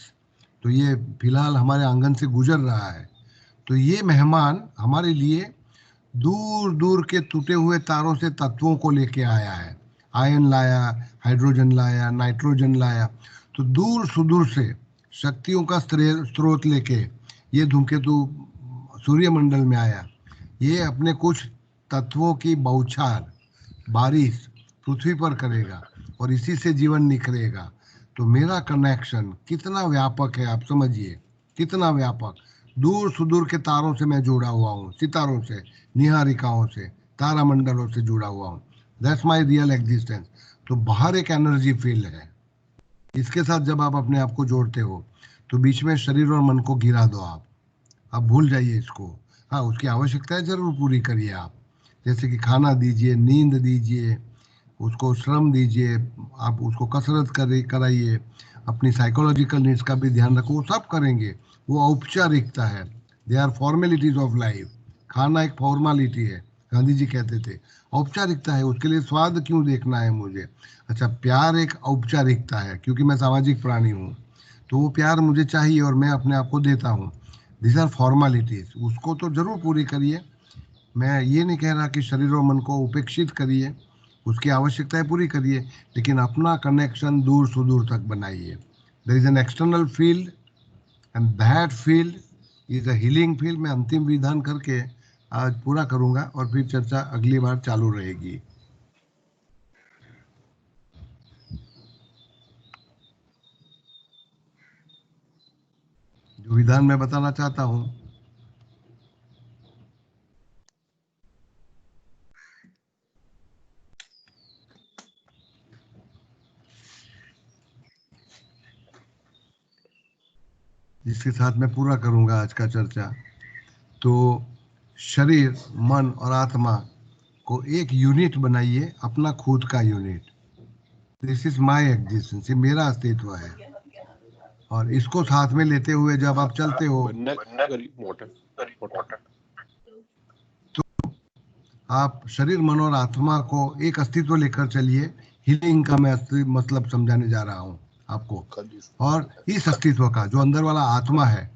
तो ये फिलहाल हमारे आंगन से गुजर रहा है। तो ये मेहमान हमारे लिए दूर दूर के टूटे हुए तारों से तत्वों को लेके आया है। आयन लाया, हाइड्रोजन लाया, नाइट्रोजन लाया। तो दूर सुदूर से शक्तियों का स्रोत लेके ये धूमकेतु सूर्यमंडल में आया। ये अपने कुछ तत्वों की बौछार, बारिश पृथ्वी पर करेगा और इसी से जीवन निखरेगा। तो मेरा कनेक्शन कितना व्यापक है, आप समझिए कितना व्यापक। दूर सुदूर के तारों से मैं जुड़ा हुआ हूँ, सितारों से, निहारिकाओं से, तारामंडलों से जुड़ा हुआ हूँ। That's my real existence. तो बाहर एक एनर्जी फील्ड है, इसके साथ जब आप अपने आप को जोड़ते हो तो बीच में शरीर और मन को गिरा दो आप भूल जाइए इसको। हाँ, उसकी आवश्यकताएं जरूर पूरी करिए आप, जैसे कि खाना दीजिए, नींद दीजिए, उसको श्रम दीजिए, आप उसको कसरत कराइए, अपनी साइकोलॉजिकल नीड्स का भी ध्यान रखो, वो सब करेंगे। वो औपचारिकता है, they are formalities of life. खाना एक फॉर्मेलिटी है, गांधी जी कहते थे, औपचारिकता है। उसके लिए स्वाद क्यों देखना है मुझे? अच्छा, प्यार एक औपचारिकता है, क्योंकि मैं सामाजिक प्राणी हूँ, तो वो प्यार मुझे चाहिए और मैं अपने आप को देता हूँ। दिस आर फॉर्मेलिटीज, उसको तो जरूर पूरी करिए। मैं ये नहीं कह रहा कि शरीर और मन को उपेक्षित करिए, उसकी आवश्यकताएं पूरी करिए, लेकिन अपना कनेक्शन दूर सुदूर तक बनाइए। There is an external field and that field is a healing field. मैं अंतिम विधान करके आज पूरा करूंगा और फिर चर्चा अगली बार चालू रहेगी। जो विधान मैं बताना चाहता हूं, जिसके साथ मैं पूरा करूंगा आज का चर्चा, तो शरीर, मन और आत्मा को एक यूनिट बनाइए, अपना खुद का unit. This is my existence, ये मेरा अस्तित्व है। और इसको साथ में लेते हुए जब आप चलते हो तो आप शरीर, मन और आत्मा को एक अस्तित्व लेकर चलिए। हीलिंग का मैं मतलब समझाने जा रहा हूँ आपको। और इस अस्तित्व का जो अंदर वाला आत्मा है,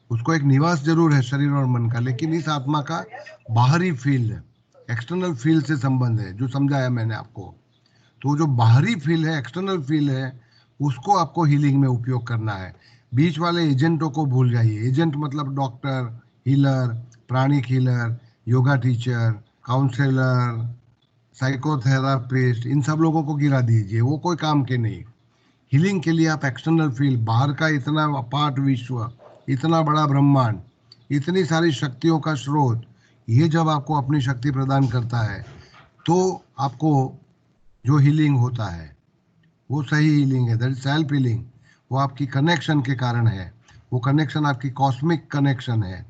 उसको एक निवास जरूर है शरीर और मन का, लेकिन इस आत्मा का बाहरी फील्ड, एक्सटर्नल फील्ड से संबंध है, जो समझाया मैंने आपको। तो जो बाहरी फील्ड है, एक्सटर्नल फील्ड है, उसको आपको हीलिंग में उपयोग करना है। बीच वाले एजेंटों को भूल जाइए। एजेंट मतलब doctor, healer, pranic healer, yoga teacher, counsellor, psychotherapist, इन सब लोगों को गिरा दीजिए, वो कोई काम के नहीं। हीलिंग के लिए आप एक्सटर्नल फील्ड, बाहर का इतना अपाट विश्व, इतना बड़ा ब्रह्मांड, इतनी सारी शक्तियों का स्रोत, ये जब आपको अपनी शक्ति प्रदान करता है तो आपको जो हीलिंग होता है वो सही हीलिंग है, दैट इज सेल्फ हीलिंग। वो आपकी कनेक्शन के कारण है, वो कनेक्शन आपकी कॉस्मिक कनेक्शन है,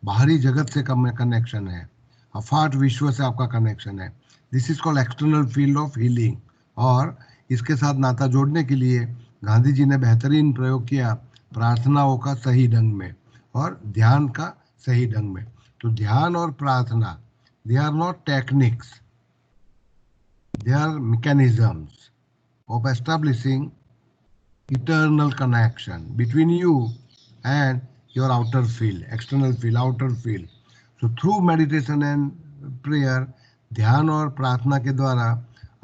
बाहरी जगत से कनेक्शन है, अफाट विश्व से आपका कनेक्शन है। This is called external field of healing. और इसके साथ नाता जोड़ने के लिए गांधी जी ने बेहतरीन प्रयोग किया, प्रार्थनाओं का सही ढंग में और ध्यान का सही ढंग में। तो ध्यान और प्रार्थना, they are not techniques, they are mechanisms of establishing eternal connection between you and your outer field, external field, outer field. So through meditation and prayer, ध्यान और प्रार्थना के द्वारा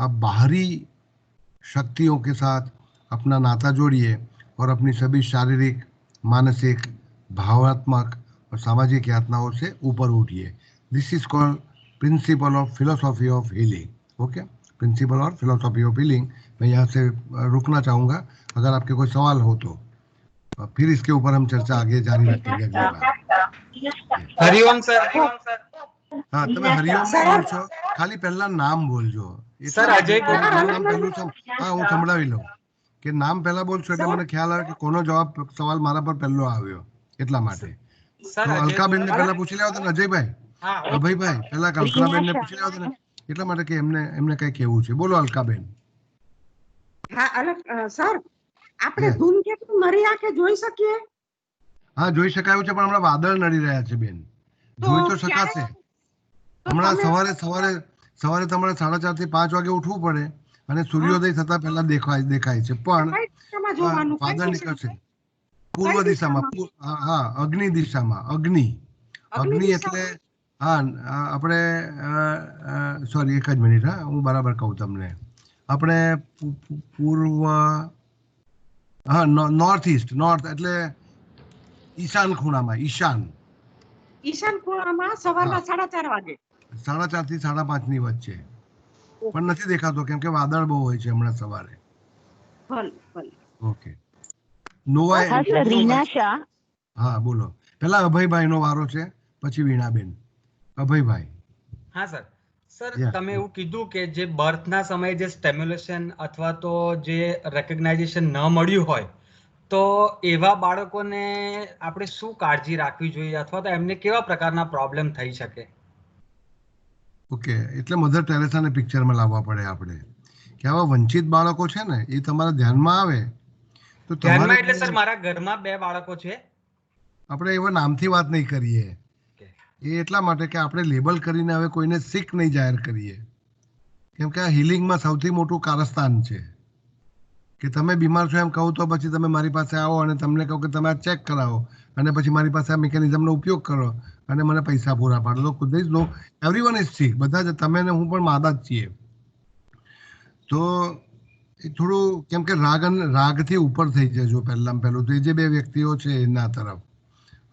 आप बाहरी शक्तियों के साथ अपना नाता जोड़िए और अपनी सभी शारीरिक, मानसिक, भावात्मक और सामाजिक यातनाओं से ऊपर उठिए। This is called principle of philosophy of healing. Okay, principle और फिलोसॉफी ऑफ हीलिंग। मैं यहाँ से रुकना चाहूँगा, अगर आपके कोई सवाल हो तो फिर इसके ऊपर हम चर्चा आगे जारी रखेंगे अगली बार। हरिओम सर। हाँ, તમે હરિઓમ બોલ છો, ખાલી પહેલા નામ બોલજો સર અજય નામ પહેલું હા, હું સંભળાવી લઉં કે નામ પહેલા બોલશો એટલે મને ખ્યાલ આવે કે કોનો જવાબ સવાલ મારા પર પહેલો આવ્યો, એટલા માટે. તો અલકાબેન ને પહેલા પૂછી લેવા તો ને, અજયભાઈ, અભયભાઈ પહેલા કલ્પનાબેન ને પૂછી લેવા તો ને. એટલા માટે કે એમને કઈ કહેવું છે. બોલો અલકાબેન. હા અલગ સર આપણે Yes. ધૂમકેતુ નરી આંખે જોઈ શકીએ? હા, જોઈ શકાયું છે, પણ હમણાં વાદળ નડી રહ્યા છે બેન. જોઈ તો શકાશે. તો હમણાં તમે- સવારે તમારે 4:30 થી 5 વાગે ઉઠવું પડે અને સૂર્યોદય થતા પહેલા દેખાય છે, પણ કઈ દિશામાં જોવાનું? કઈ વાદળ દિશામાં? નીકળશે પૂર્વ કઈ દિશામાં. હા, અગ્નિ દિશામાં. અગ્નિ એટલે હા, આપણે સોરી, એક જ મિનિટ. હા, હું બરાબર કહું તમને. આપણે પૂર્વ, હા, નોર્થ એટલે ઈશાન ખૂણામાં. ઈશાન ખૂણામાં સવારના 4:30 વાગે. 4:30 થી 5:30 ની વચ્ચે. પણ નથી દેખાતો કેમ કે વાદળ બહુ હોય છે હમણાં સવારે. ભલે ભલે. ઓકે. નોવા રીના શાહ. હા, બોલો. પેલા અભયભાઈ નો વારો છે, પછી વીણાબેન. અભયભાઈ. હા સર. Sir, Yeah. તમે એવું કીધું કે જે બર્થના સમયે જે સ્ટેમ્યુલેશન અથવા તો જે રેકગ્નાઇઝેશન ન મળ્યું હોય, તો એવા બાળકોને આપણે શું કાળજી રાખવી જોઈએ અથવા તો એમને કેવા પ્રકારના પ્રોબ્લેમ થઈ શકે? ઓકે, એટલે મધર ટેરેસાને પિક્ચરમાં લાવવા પડે આપણે કે આવા વંચિત બાળકો છે ને એ તમારા ધ્યાનમાં આવે તો ધ્યાનમાં તમારે એટલે સર મારા ઘરમાં 2 બાળકો છે. આપણે એવા નામથી વાત નહીં કરીએ. એ એટલા માટે કે આપણે લેબલ કરીને હવે કોઈને સિક નહીં જાહેર કરીએ, કેમ કે આ હિલિંગમાં સૌથી મોટું કારસ્તાન છે કે તમે બીમાર છો એમ કહું તો પછી તમે મારી પાસે આવો અને તમને કહો કે તમે આ ચેક કરાવો અને પછી મારી પાસે આ મિકેનિઝમનો ઉપયોગ કરો અને મને પૈસા પૂરા પાડો. તો there is no everyone is sick. બધા જ, તમે ને હું પણ માદા જ છીએ. તો એ થોડું કેમ કે રાગથી ઉપર થઈ જજો પહેલાં પહેલું તો એ જે 2 વ્યક્તિઓ છે એના તરફ,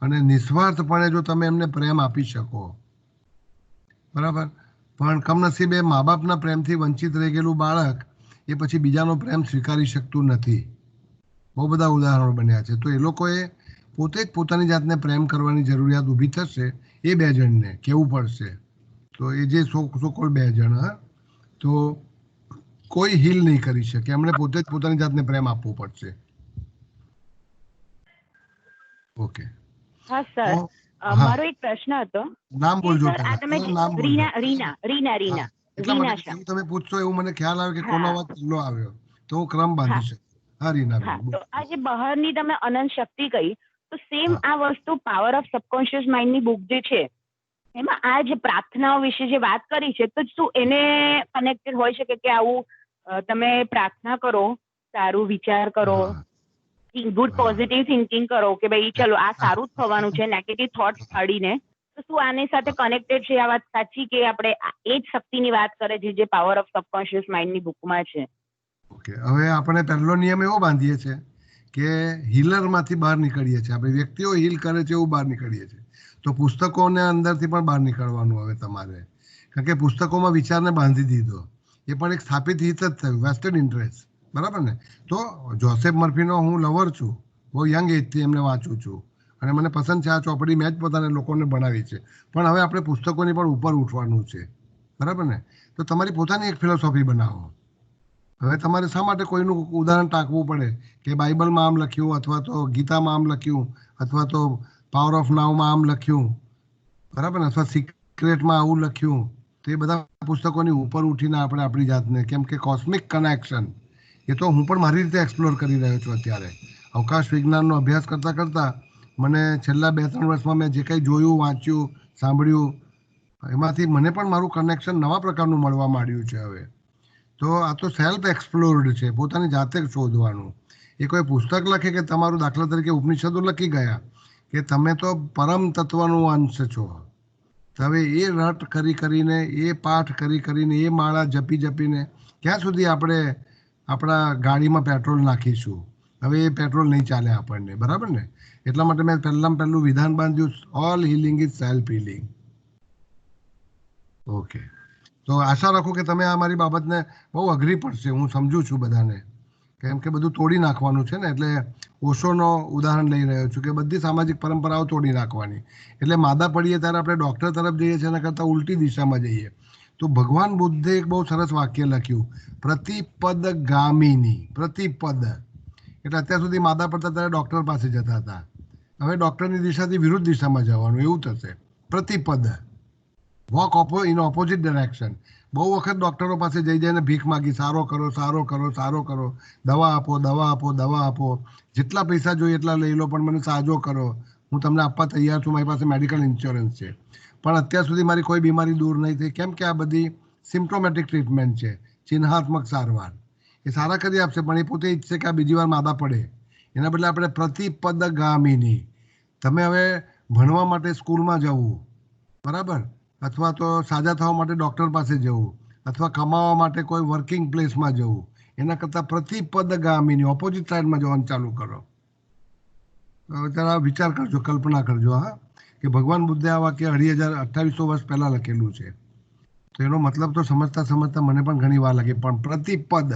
અને નિસ્વાર્થપણે જો તમે એમને પ્રેમ આપી શકો, બરાબર. પણ કમનસીબે મા બાપના પ્રેમથી વંચિત રહી ગયેલું બાળક એ પછી બીજાનો પ્રેમ સ્વીકારી શકતું નથી. બહુ બધા ઉદાહરણો બન્યા છે. તો એ લોકોએ પોતે જ પોતાની જાતને પ્રેમ કરવાની જરૂરિયાત ઊભી થશે. એ 2 જણને કહેવું પડશે. તો એ જે સોકોલ 2 જણ, હા, તો કોઈ હીલ નહીં કરી શકે. એમણે પોતે જ પોતાની જાતને પ્રેમ આપવો પડશે. ઓકે. હા સર, હા. મારો એક પ્રશ્ન હતો. નામ બોલજો સર, આ તમે નામ બોલજો. રીના એટલા માટે શાહ. જેવું તમે પૂછશો એવું મને ખ્યાલ આવે કે હા. કોનો અવાજ પહેલો આવ્યો તો હું ક્રમ બાંધી શકું. હા, રીનાબેન. હા, તો આ જે બહારની તમે અનંત શક્તિ કહી, તો સેમ આ વસ્તુ પાવર ઓફ સબકોન્શિયસ માઇન્ડની બુક જે છે એમાં આ જે પ્રાર્થનાઓ વિશે જે વાત કરી છે, તો શું એને કનેક્ટેડ હોઈ શકે કે આવું તમે પ્રાર્થના કરો, સારું વિચાર કરો, ગુડ પોઝિટિવ થિંકિંગ કરો કે ભાઈ ચલો આ સારું જ થવાનું છે, નેગેટિવ થોટ્સ કાઢીને, તો શું આની સાથે કનેક્ટેડ છે? આ વાત સાચી કે આપણે એ જ શક્તિની વાત કરે છે જે પાવર ઓફ સબકોન્શિયસ માઇન્ડની બુકમાં છે? ઓકે, હવે આપણે પહેલો નિયમ એવો બાંધીએ છીએ કે હીલરમાંથી બહાર નીકળીએ છીએ. આપણે વ્યક્તિઓ હીલ કરે છે એવું બહાર નીકળીએ છીએ. તો પુસ્તકોને અંદરથી પણ બહાર નીકળવાનું હવે તમારે, કારણ કે પુસ્તકોમાં વિચારને બાંધી દીધો. એ પણ એક સ્થાપિત હિત જ થયું, વેસ્ટેડ ઇન્ટરેસ્ટ, બરાબર ને? તો જોસેફ મર્ફીનો હું લવર છું, બહુ યંગ એજથી એમને વાંચું છું અને મને પસંદ છે. આ ચોપડી મેં જ પોતાને લોકોને ભણાવી છે. પણ હવે આપણે પુસ્તકોની પણ ઉપર ઉઠવાનું છે, બરાબર ને? તો તમારી પોતાની એક ફિલોસોફી બનાવો. હવે તમારે શા માટે કોઈનું ઉદાહરણ ટાંકવું પડે કે બાઇબલમાં આમ લખ્યું અથવા તો ગીતામાં આમ લખ્યું અથવા તો પાવર ઓફ નાવમાં આમ લખ્યું, બરાબર ને? અથવા સિક્રેટમાં આવું લખ્યું. તો એ બધા પુસ્તકોની ઉપર ઉઠીને આપણે આપણી જાતને, કેમ કે કોસ્મિક કનેક્શન એ તો હું પણ મારી રીતે એક્સપ્લોર કરી રહ્યો છું અત્યારે. અવકાશ વિજ્ઞાનનો અભ્યાસ કરતાં કરતાં મને છેલ્લા 2-3 વર્ષમાં મેં જે કંઈ જોયું, વાંચ્યું, સાંભળ્યું, એમાંથી મને પણ મારું કનેક્શન નવા પ્રકારનું મળવા માંડ્યું છે હવે. તો આ તો સેલ્ફ એક્સપ્લોર્ડ છે, પોતાની જાતે શોધવાનું. એ કોઈ પુસ્તક લખે કે તમારું, દાખલા તરીકે ઉપનિષદો લખી ગયા કે તમે તો પરમ તત્વનો અંશ છો. હવે એ રટ કરીને, એ પાઠ કરીને, એ માળા જપીને ક્યાં સુધી આપણે આપણા ગાડીમાં પેટ્રોલ નાખીશું? હવે એ પેટ્રોલ નહીં ચાલે આપણને, બરાબર ને? એટલા માટે મેં પહેલું વિધાન બાંધ્યું, all healing is self healing. Okay, તો આશા રાખું કે તમે આ મારી બાબતને, બહુ અઘરી પડશે, હું સમજુ છું બધાને, કેમ કે બધું તોડી નાખવાનું છે ને. એટલે ઓશોનો ઉદાહરણ લઈ રહ્યો છું કે બધી સામાજિક પરંપરાઓ તોડી નાખવાની. એટલે માદા પડીએ ત્યારે આપણે ડૉક્ટર તરફ જઈએ છીએ, એના કરતાં ઉલટી દિશામાં જઈએ. તો ભગવાન બુદ્ધે એક બહુ સરસ વાક્ય લખ્યું, પ્રતિપદ ગામિની. પ્રતિપદ એટલે અત્યાર સુધી માદા પડતા ત્યારે ડૉક્ટર પાસે જતા હતા, હવે ડૉક્ટરની દિશાથી વિરુદ્ધ દિશામાં જવાનું, એવું થશે. પ્રતિપદ, વોક ઇન ઓપોઝિટ ડાયરેક્શન. બહુ વખત ડોક્ટરો પાસે જઈ જઈને ભીખ માગી, સારો કરો, સારો કરો, સારો કરો, દવા આપો, દવા આપો, દવા આપો, જેટલા પૈસા જોઈએ એટલા લઈ લો, પણ મને સાજો કરો, હું તમને આપવા તૈયાર છું, મારી પાસે મેડિકલ ઇન્સ્યોરન્સ છે, પણ અત્યાર સુધી મારી કોઈ બીમારી દૂર નહીં થઈ. કેમ કે આ બધી સિમ્પ્ટોમેટિક ટ્રીટમેન્ટ છે, ચિહ્નાત્મક સારવાર. એ સારા કરી આપશે, પણ એ પોતે ઈચ્છે કે આ બીજી વાર માદા પડે. એના બદલે આપણે પ્રતિપદગામિની, તમે હવે ભણવા માટે સ્કૂલમાં જવું, બરાબર, અથવા તો સાજા થવા માટે ડૉક્ટર પાસે જવું, અથવા કમાવા માટે કોઈ વર્કિંગ પ્લેસમાં જવું, એના કરતાં પ્રતિપદગામીની ઓપોઝિટ સાઈડમાં જવાનું ચાલુ કરો. જરા વિચાર કરજો, કલ્પના કરજો, હા, કે ભગવાન બુદ્ધે આ વાક્ય 2800 વર્ષ પહેલાં લખેલું છે. તો એનો મતલબ તો સમજતા સમજતા મને પણ ઘણી વાર લાગી, પણ પ્રતિપદ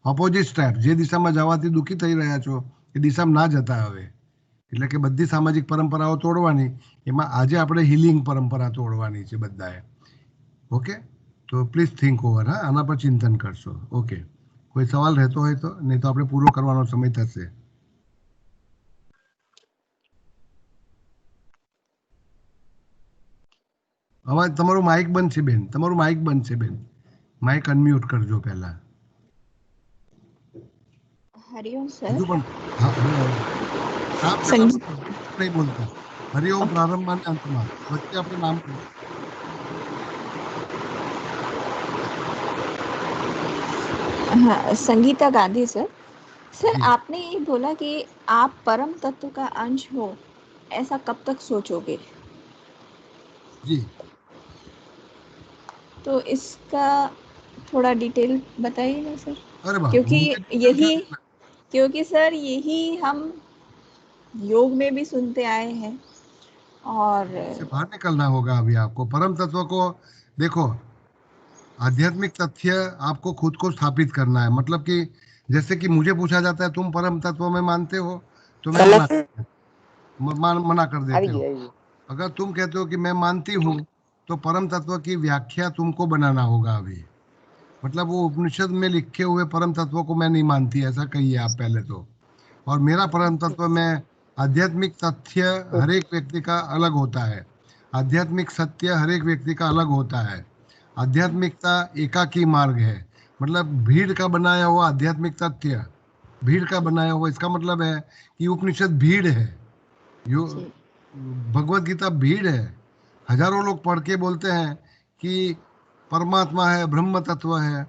ઓપોઝિટ સ્ટેપ, જે દિશામાં જવાથી દુઃખી થઈ રહ્યા છો એ દિશામાં ના જતા હવે. એટલે કે બધી સામાજિક પરંપરાઓ તોડવાની, એમાં આજે આપણે હિલિંગ પરંપરા તોડવાની છે બધાએ. ઓકે, તો પ્લીઝ થિંક ઓવર, હા, આના પર ચિંતન કરશો. ઓકે, કોઈ સવાલ રહેતો હોય તો, નહીં તો આપણે પૂરો કરવાનો સમય થશે. અવાજ તમારું માઇક બંધ છે બેન, તમારું માઇક બંધ છે બેન, માઇક અનમ્યુટ કરજો પહેલા. हरिओम सर. હજુ પણ હા, નામ સંગીત. નહીં બોલતા. હરિઓમ પ્રારંભમાં અને અંતમાં, વચ્ચે આપણે નામ બોલો. हाँ, संगीता गांधी सर. सर जी आपने ये बोला कि आप परम तत्व का अंश हो, ऐसा कब तक सोचोगे? जी, तो इसका थोड़ा डिटेल बताइए ना सर. अरे बाप, क्योंकि मुझे डिटेल क्या देना? क्योंकि सर यही हम योग में भी सुनते आए हैं और इससे बाहर निकलना होगा अभी आपको. परम तत्व को देखो, आध्यात्मिक तथ्य आपको खुद को स्थापित करना है. मतलब कि जैसे कि मुझे पूछा जाता है तुम परम तत्व में मानते हो, तो मैं मना कर देते हो. अगर तुम कहते हो कि मैं मानती हूँ, तो परम तत्व की व्याख्या तुमको बनाना होगा अभी. मतलब वो उपनिषद में लिखे हुए परम तत्व को मैं नहीं मानती, ऐसा कहिए आप पहले तो. और मेरा परम तत्व में आध्यात्मिक तथ्य हर एक व्यक्ति का अलग होता है, आध्यात्मिक सत्य हर एक व्यक्ति का अलग होता है. आध्यात्मिकता एकाकी मार्ग है, मतलब भीड़ का बनाया हुआ आध्यात्मिक तथ्य, भीड़ का बनाया हुआ, इसका मतलब है कि उपनिषद भीड़ है, यो भगवत गीता भीड़ है. हजारों लोग पढ़ के बोलते हैं कि परमात्मा है, ब्रह्म तत्व है.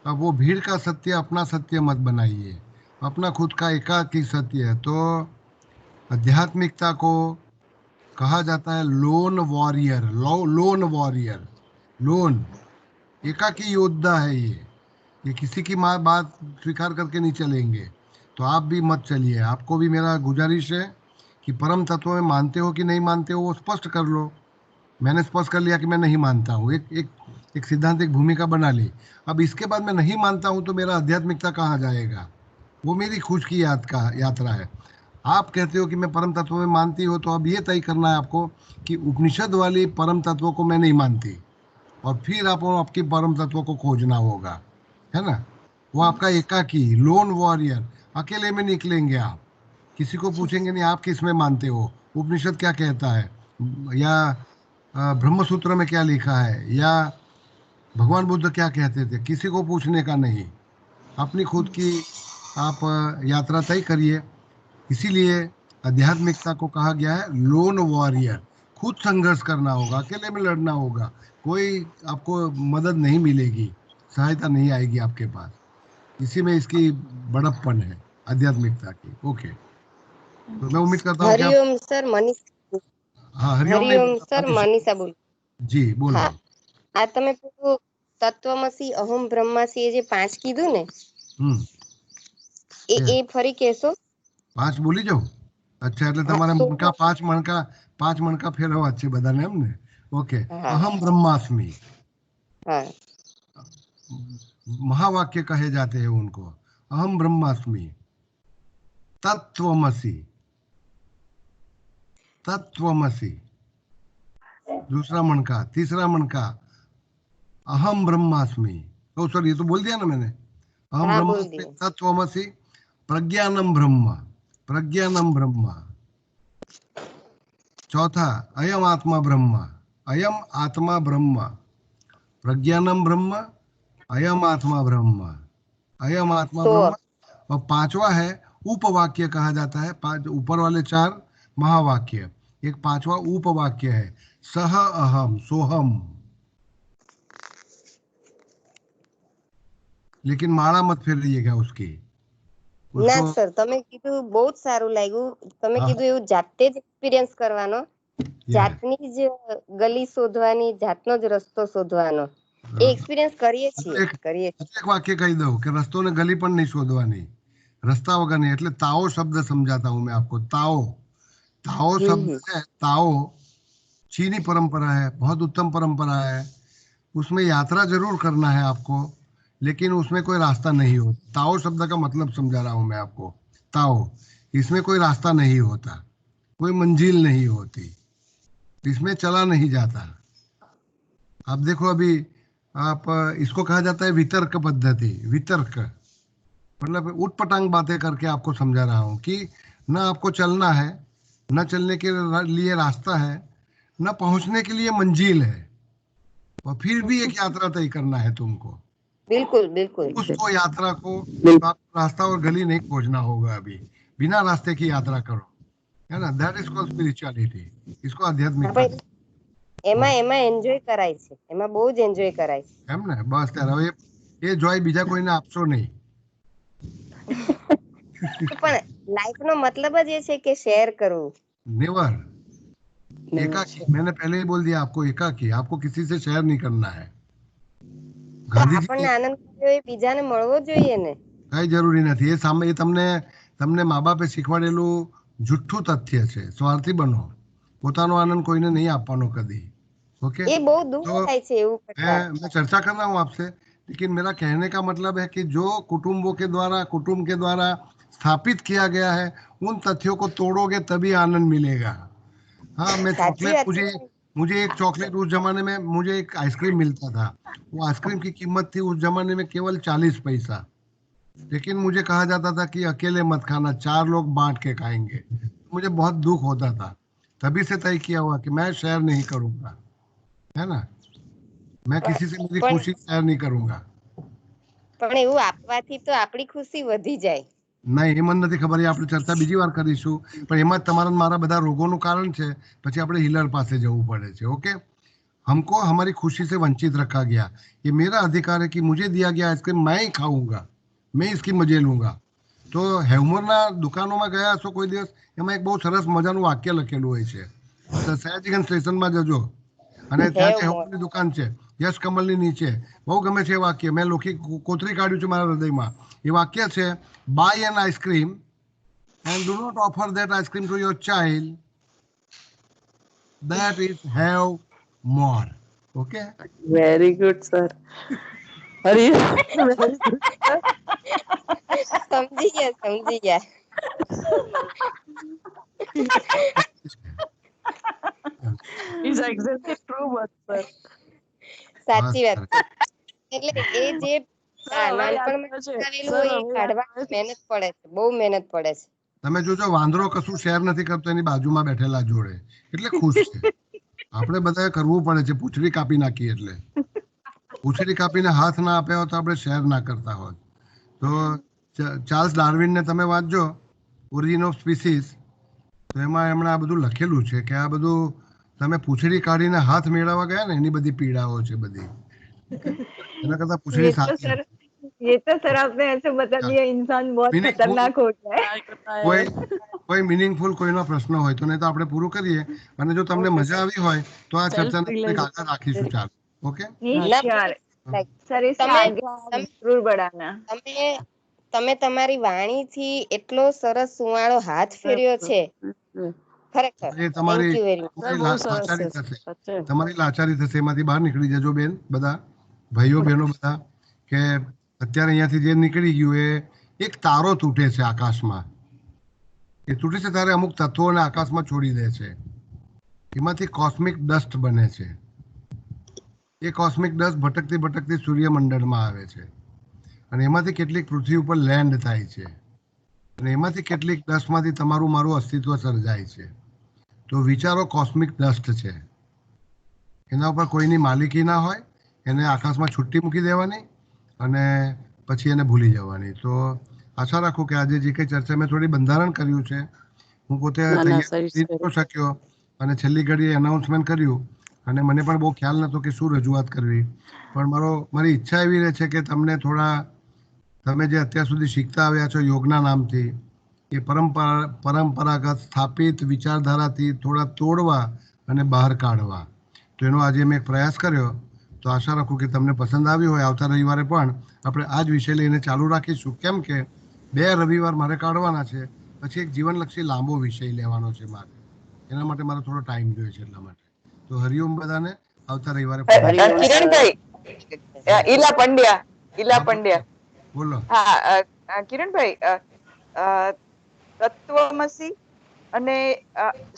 अब वो भीड़ का सत्य अपना सत्य मत बनाइए, अपना खुद का एकाकी सत्य है. तो आध्यात्मिकता को कहा जाता है loan warrior, loan warrior, loan, एकाकी योद्धा है ये किसी की बात स्वीकार करके नहीं चलेंगे. तो आप भी मत चलिए. आपको भी मेरा गुजारिश है कि परम तत्व में मानते हो कि नहीं मानते हो वो स्पष्ट कर लो. मैंने स्पष्ट कर लिया कि मैं नहीं मानता हूँ, एक सिद्धांतिक भूमिका बना ली. अब इसके बाद मैं नहीं मानता हूँ तो मेरा आध्यात्मिकता कहाँ जाएगा? वो मेरी खुद की यात्रा है. आप कहते हो कि मैं परम तत्व में मानती हो, तो अब ये तय करना है आपको कि उपनिषद वाली परम तत्व को मैं नहीं मानती, और फिर आपकी परम तत्व को खोजना होगा, है ना. वो आपका एकाकी लोन वॉरियर, अकेले में निकलेंगे आप. किसी को पूछेंगे नहीं आप किस में मानते हो, उपनिषद क्या कहता है, या ब्रह्म सूत्र में क्या लिखा है, या भगवान बुद्ध क्या कहते थे, किसी को पूछने का नहीं. अपनी खुद की आप यात्रा तय करिए. इसीलिए आध्यात्मिकता को कहा गया है लोन वॉरियर. खुद संघर्ष करना होगा, अकेले में लड़ना होगा, कोई आपको मदद नहीं मिलेगी, सहायता नहीं आएगी आपके पास. इसी में इसकी बड़प्पन है आध्यात्मिकता की. ओके, तो मैं उम्मीद करता हूँ कि हरिओम सर, मनीषा. हाँ, हरिओम हरिओम सर, मनीषा बोल. जी बोलो. હા, આ તમે પેલું તત્વમસી અહમ બ્રહ્માસી એ જે 5 કીધું ને, એ ફરી કહેશો? 5 બોલી જાઓ. અચ્છા, એટલે તમારે મણકા 5 મણકા ફેરવવા છે બધાને, એમ ને. ઓકે, અહમ બ્રહ્માસ્મિ, हाँ, महावाक्य कहे जाते हैं उनको. अहम ब्रह्मास्मि, तत्वमसि, तत्वमसि, दूसरा मणका. तीसरा मणका अहम ब्रह्मास्मि. ओ सॉरी, ये तो बोल दिया ना मैंने. अहम हाँ, बोल ब्रह्मास्मि, दिया. तत्वमसि, प्रज्ञानम ब्रह्म, प्रज्ञानम ब्रह्म. चौथा अयम आत्मा ब्रह्म, अयम आत्मा ब्रह्म. प्रज्ञानम ब्रह्म, अयम आत्मा ब्रह्म, अयम आत्मा तो ब्रह्म। और पांचवा है उपवाक्य कहा जाता है। पांच ऊपर वाले चार महावाक्य, एक पांचवा उपवाक्य है, सह अहम सोहम। लेकिन माला मत फेरिएगा उसकी, ના उसको। સર, તમે કીધું બહુ જ સારું લાગ્યું. તમે હા. કીધું એવું જાતે જ એક્સપિરિયન્સ કરવાનો, જાતની જ ગલી શોધવાની, જાતનો જ રસ્તો શોધવાનો. એ એક્સપિરિયન્સ કરીએ છીએ. એક વાક્ય કહી દઉં કે રસ્તો ને ગલી પણ નહીં શોધવાની, રસ્તા વગરની। એટલે તાઓ शब्द समझाता हूं मैं आपको। ताओ, ताओ शब्द है, ताओ चीनी परंपरा है, बहुत उत्तम परंपरा है। उसमें यात्रा जरूर करना है आपको, लेकिन उसमें कोई रास्ता नहीं होता। ताओ शब्द का मतलब समझा रहा हूं मैं आपको। ताओ, इसमें कोई रास्ता नहीं होता, कोई मंजिल नहीं होती, इसमें चला नहीं जाता। आप देखो अभी आप इसको कहा जाता है वितर्क पद्धति। वितर्क मतलब उटपटांग बातें करके आपको समझा रहा हूं कि न आपको चलना है, न चलने के लिए रास्ता है, न पहुंचने के लिए मंजिल है, और फिर भी एक यात्रा तय करना है तुमको। બિલકુલ બિલકુલ उसको यात्रा को आप रास्ता और गली नहीं खोजना होगा। अभी बिना रास्ते की यात्रा करो, है ना। That is called spirituality. इसको आध्यात्मिकता એમાં એમાં એન્જોય કરાય છે, એમાં બહુ જ એન્જોય કરાય છે. એમ ને। બસ ત્યારે હવે એ જોય બીજા કોઈને આપશો નહીં। પણ લાઈફનો મતલબ જ એ છે કે શેર કરવું। नेवर एकाकी। मैंने पहले ही बोल दिया आपको, एकाकी। आपको किसी से शेयर नहीं करना है। તો ગાંધીજી આપણને આનંદ કર્યો એ બીજાને મળવો જોઈએ ને। કઈ જરૂરી નથી। એ સામે એ તમને મા બાપે શીખવાડેલું જુઠ્ઠું તથ્ય છે। સ્વાર્થી બનો, પોતાનો આનંદ કોઈને નહીં આપવાનો કદી। ओके, એ બહુ દુઃખ तो થાય છે એવું કરતા। मैं चर्चा कर रहा हूँ आपसे, लेकिन मेरा कहने का मतलब है कि जो कुटुंबों के द्वारा, कुटुंब के द्वारा स्थापित किया गया है, उन तथ्यों को तोड़ोगे तभी आनंद मिलेगा। हाँ, मैं સાચી चॉकलेट, વાત છે। मुझे एक चॉकलेट, उस जमाने में मुझे एक आइसक्रीम मिलता था। वो आइसक्रीम की कीमत थी उस जमाने में केवल 40 पैसा, लेकिन मुझे कहा जाता था कि अकेले मत खाना, 4 लोग बांट के खाएंगे। मुझे बहुत दुख होता था। तभी से तय किया हुआ कि मैं शेयर नहीं करूंगा, है ना। मैं किसी से मेरी પણ खुशी शेयर नहीं करूंगा। પણ એવું આપવાથી તો આપણી ખુશી વધી જાય। નહીં, એ મને નથી ખબર, એ આપણે ચર્ચા બીજી વાર કરીશું। પણ એમાં જ તમારા મારા બધા રોગોનું કારણ છે, પછી આપણે હીલર પાસે જવું પડે છે। ઓકે, हमको हमारी खुशी से वंचित रखा गया। ये मेरा अधिकार है कि मुझे दिया गया आइसक्रीम मैं ही खाऊंगा, मैं इसकी मजे लूंगा। तो હેવમોરના દુકાનોમાં ગયા છો કોઈ દિવસ, એમાં એક બહુ સરસ મજાનું વાક્ય લખેલું હોય છે। સયાજીગંજ સ્ટેશનમાં જજો અને ત્યાં જે હેવમોરની દુકાન છે, યશ કમલની નીચે, બહુ ગમે છે એ વાક્ય। મેં લોખી કોતરી કાઢ્યું છે મારા હૃદયમાં। એ વાક્ય છે, buy an ice cream and do not offer that ice cream to your child, that is have more. Okay, very good sir. Very good sir. સમજી ગયા। Is exactly true what sir. સાચી વાત છે। એટલે એ જે નાનપણમાં આવેલું હોય એ કાઢવા મહેનત પડે છે, બહુ મહેનત પડે છે। તમે જોજો વાંદરો કશું શેર નથી કરતો એની બાજુમાં બેઠેલા જોડે, એટલે ખુશ છે। આપણે બધાએ કરવું પડે છે। પૂંછડી કાપી નાખી એટલે, પૂંછડી કાપીને હાથ ના આપ્યા હોત તો આપણે શેર ના કરતા હોત। તો ચાર્લ્સ ડાર્વિનને તમે વાંચજો, ઓરિજિન ઓફ સ્પીસીસ, તો એમાં એમણે આ બધું લખેલું છે કે આ બધું તમે પૂંછડી કાઢીને હાથ મેળવવા ગયા ને, એની બધી પીડાઓ છે બધી। એના કરતા પૂંછડી સાચી છે। ये तो सर आपने ऐसे बता दिया, इंसान बहुत खतरनाक हो गया है। કોઈ મીનિંગફુલ કોઈનો પ્રશ્ન હોય તો, નહીં તો આપણે પૂરું કરીએ। અને જો તમને મજા આવી હોય તો આ ચર્ચાને આપણે આગળ રાખીશું। ચાલો, ઓકે। सर इससे તમે आगे जरूर बढ़ाना। તમે તમારી વાણીથી એટલો સરસ સુવાળો હાથ ફેર્યો છે, ખરેખર। એ તમારી થેન્ક યુ વેરી મચ। લાચારી થશે, તમારી લાચારી થશે, એમાંથી બહાર નીકળી જજો બેન, બધા ભાઈઓ બહેનો બધા, કે અત્યારે અહીંયાથી જે નીકળી ગયું એ એક તારો તૂટે છે આકાશમાં। એ તૂટે છે ત્યારે અમુક તત્વોને આકાશમાં છોડી દે છે, એમાંથી કોસ્મિક ડસ્ટ બને છે। એ કોસ્મિક ડસ્ટ ભટકતી ભટકતી સૂર્યમંડળમાં આવે છે, અને એમાંથી કેટલીક પૃથ્વી ઉપર લેન્ડ થાય છે, અને એમાંથી કેટલીક ડસ્ટમાંથી તમારું મારું અસ્તિત્વ સર્જાય છે। તો વિચારો કોસ્મિક ડસ્ટ છે, એના ઉપર કોઈની માલિકી ના હોય, એને આકાશમાં છુટ્ટી મૂકી દેવાની અને પછી એને ભૂલી જવાની. તો આશા રાખું કે આજે જે કંઈ ચર્ચા મેં થોડી બંધારણ કર્યું છે, હું પોતે તૈયાર કરી નહોતો શક્યો અને છેલ્લી ઘડીએ એનાઉન્સમેન્ટ કર્યું અને મને પણ બહુ ખ્યાલ નહોતો કે શું રજૂઆત કરવી, પણ મારી ઈચ્છા એવી રહે છે કે તમને તમે જે અત્યાર સુધી શીખતા આવ્યા છો યોગના નામથી, એ પરંપરાગત સ્થાપિત વિચારધારાથી થોડા તોડવા અને બહાર કાઢવા. તો એનો આજે મેં એક પ્રયાસ કર્યો. તો આશા રાખું કે તમને પસંદ આવ્યું હોય. આવતા રવિવારે પણ આપણે આ જ વિષય લઈને ચાલુ રાખીશું, કેમ કે 2 રવિવાર મારે કાઢવાના છે, પછી એક જીવનલક્ષી લાંબો વિષય લેવાનો છે મારે. એના માટે મારે થોડો ટાઈમ જોઈએ છે, એટલા માટે. તો હરિઓમ બધાને. આવતા રવિવારે કિરણભાઈ, ઈલા પંડ્યા બોલો. હા કિરણભાઈ, તત્વમસી અને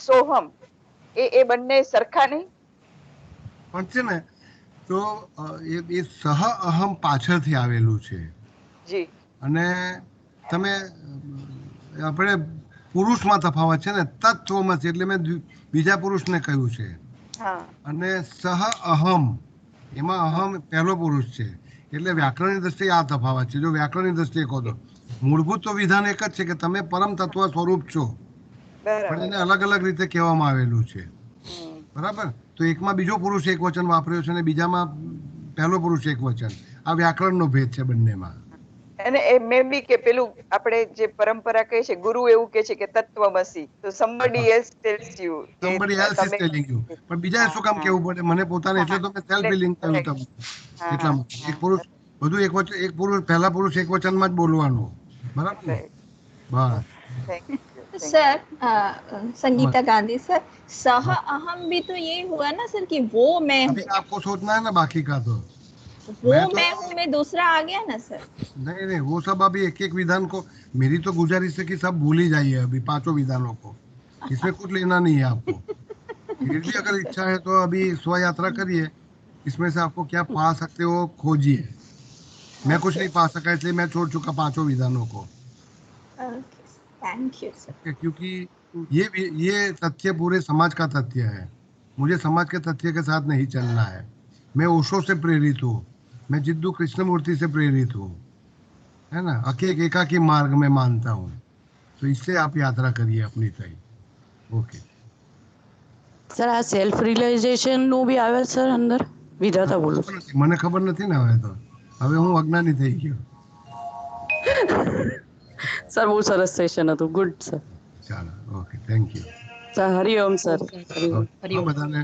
સોહમ એ બંને સરખા નહીં? પણ છે ને, તો એ સહ અહમ પાછળથી આવેલું છે જી. અને આપણે પુરુષમાં તફાવત છે ને, તત્વમસી એટલે મેં બીજા પુરુષને કહ્યું છે. અને સહ અહમ, એમાં અહમ પહેલો પુરુષ છે. એટલે વ્યાકરણની દ્રષ્ટિએ આ તફાવત છે. જો વ્યાકરણની દ્રષ્ટિએ કહો તો મૂળભૂત તો વિધાન એક જ છે કે તમે પરમ તત્વ સ્વરૂપ છો, પણ એને અલગ અલગ રીતે કહેવામાં આવેલું છે. બરાબર? તો એકમાં બીજો પુરુષ એક વચન વાપર્યો છે અને બીજામાં પહેલો પુરુષ એક વચન. આ વ્યાકરણનો ભેદ છે બંનેમાં. અને એ મે બી કે પેલું આપણે જે પરંપરા કહે છે, ગુરુ એવું કે છે કે તત્વમસી, તો somebody else tells you. somebody else is telling you. પણ બીજા શું કામ કહેવું પડે મને પોતાને? એટલે તો મેં સેલ્ફ હિલિંગ કહ્યું તમને. એટલા માટે એક પુરુષ બધું એક વચન, એક પુરુષ પહેલા પુરુષ એક વચનમાં જ બોલવાનું. બરાબર ને? બસ. सर संगीता गांधी सर, सह अहम भी तो ये हुआ ना सर कि वो मैं अभी आपको सोचना है ना बाकी का, तो वो मैं हूँ, मैं दूसरा आ गया ना सर. नहीं, वो सब अभी एक एक विधान को, मेरी तो गुजारिश है कि सब भूल ही जाइए अभी 5 विधानों को. इसमें कुछ लेना नहीं है आपको. फिर भी अगर इच्छा है तो अभी स्व यात्रा करिए, इसमें से आपको क्या पा सकते हो खोजिए. मैं कुछ नहीं पा सका इसलिए मैं छोड़ चुका 5 विधानों को. Thank you sir. क्योंकि ये तथ्य पूरे समाज का तथ्य है. मुझे समाज के तथ्य के साथ नहीं चलना है. मैं ओशो से प्रेरित हूँ, मैं जिद्दू कृष्णमूर्ति से प्रेरित हूँ, है ना. एकाकी मार्ग में मानता हूँ. तो इससे आप यात्रा करिए अपनी सही. ओके सर, आ सेल्फ रियलाइजेशन નું બી આવે સર અંદર? વિધાતા બોલો. મને ખબર નથી ને. હવે હું અજ્ઞાની થઈ ગયો. સર બહુ સરસ સેશન હતું. Good sir. ચાલો, okay, thank you sir. Hariom sir. બધાને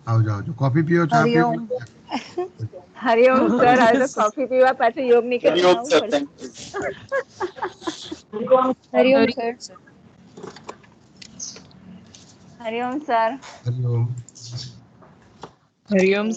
આવજો. કોફી પીઓ, ચા પીઓ? हरिओम सर. आज तो कॉफी पीवा पाछो योग नहीं करना. Hariom sir. Hariom sir. Hariom. Hariom sir.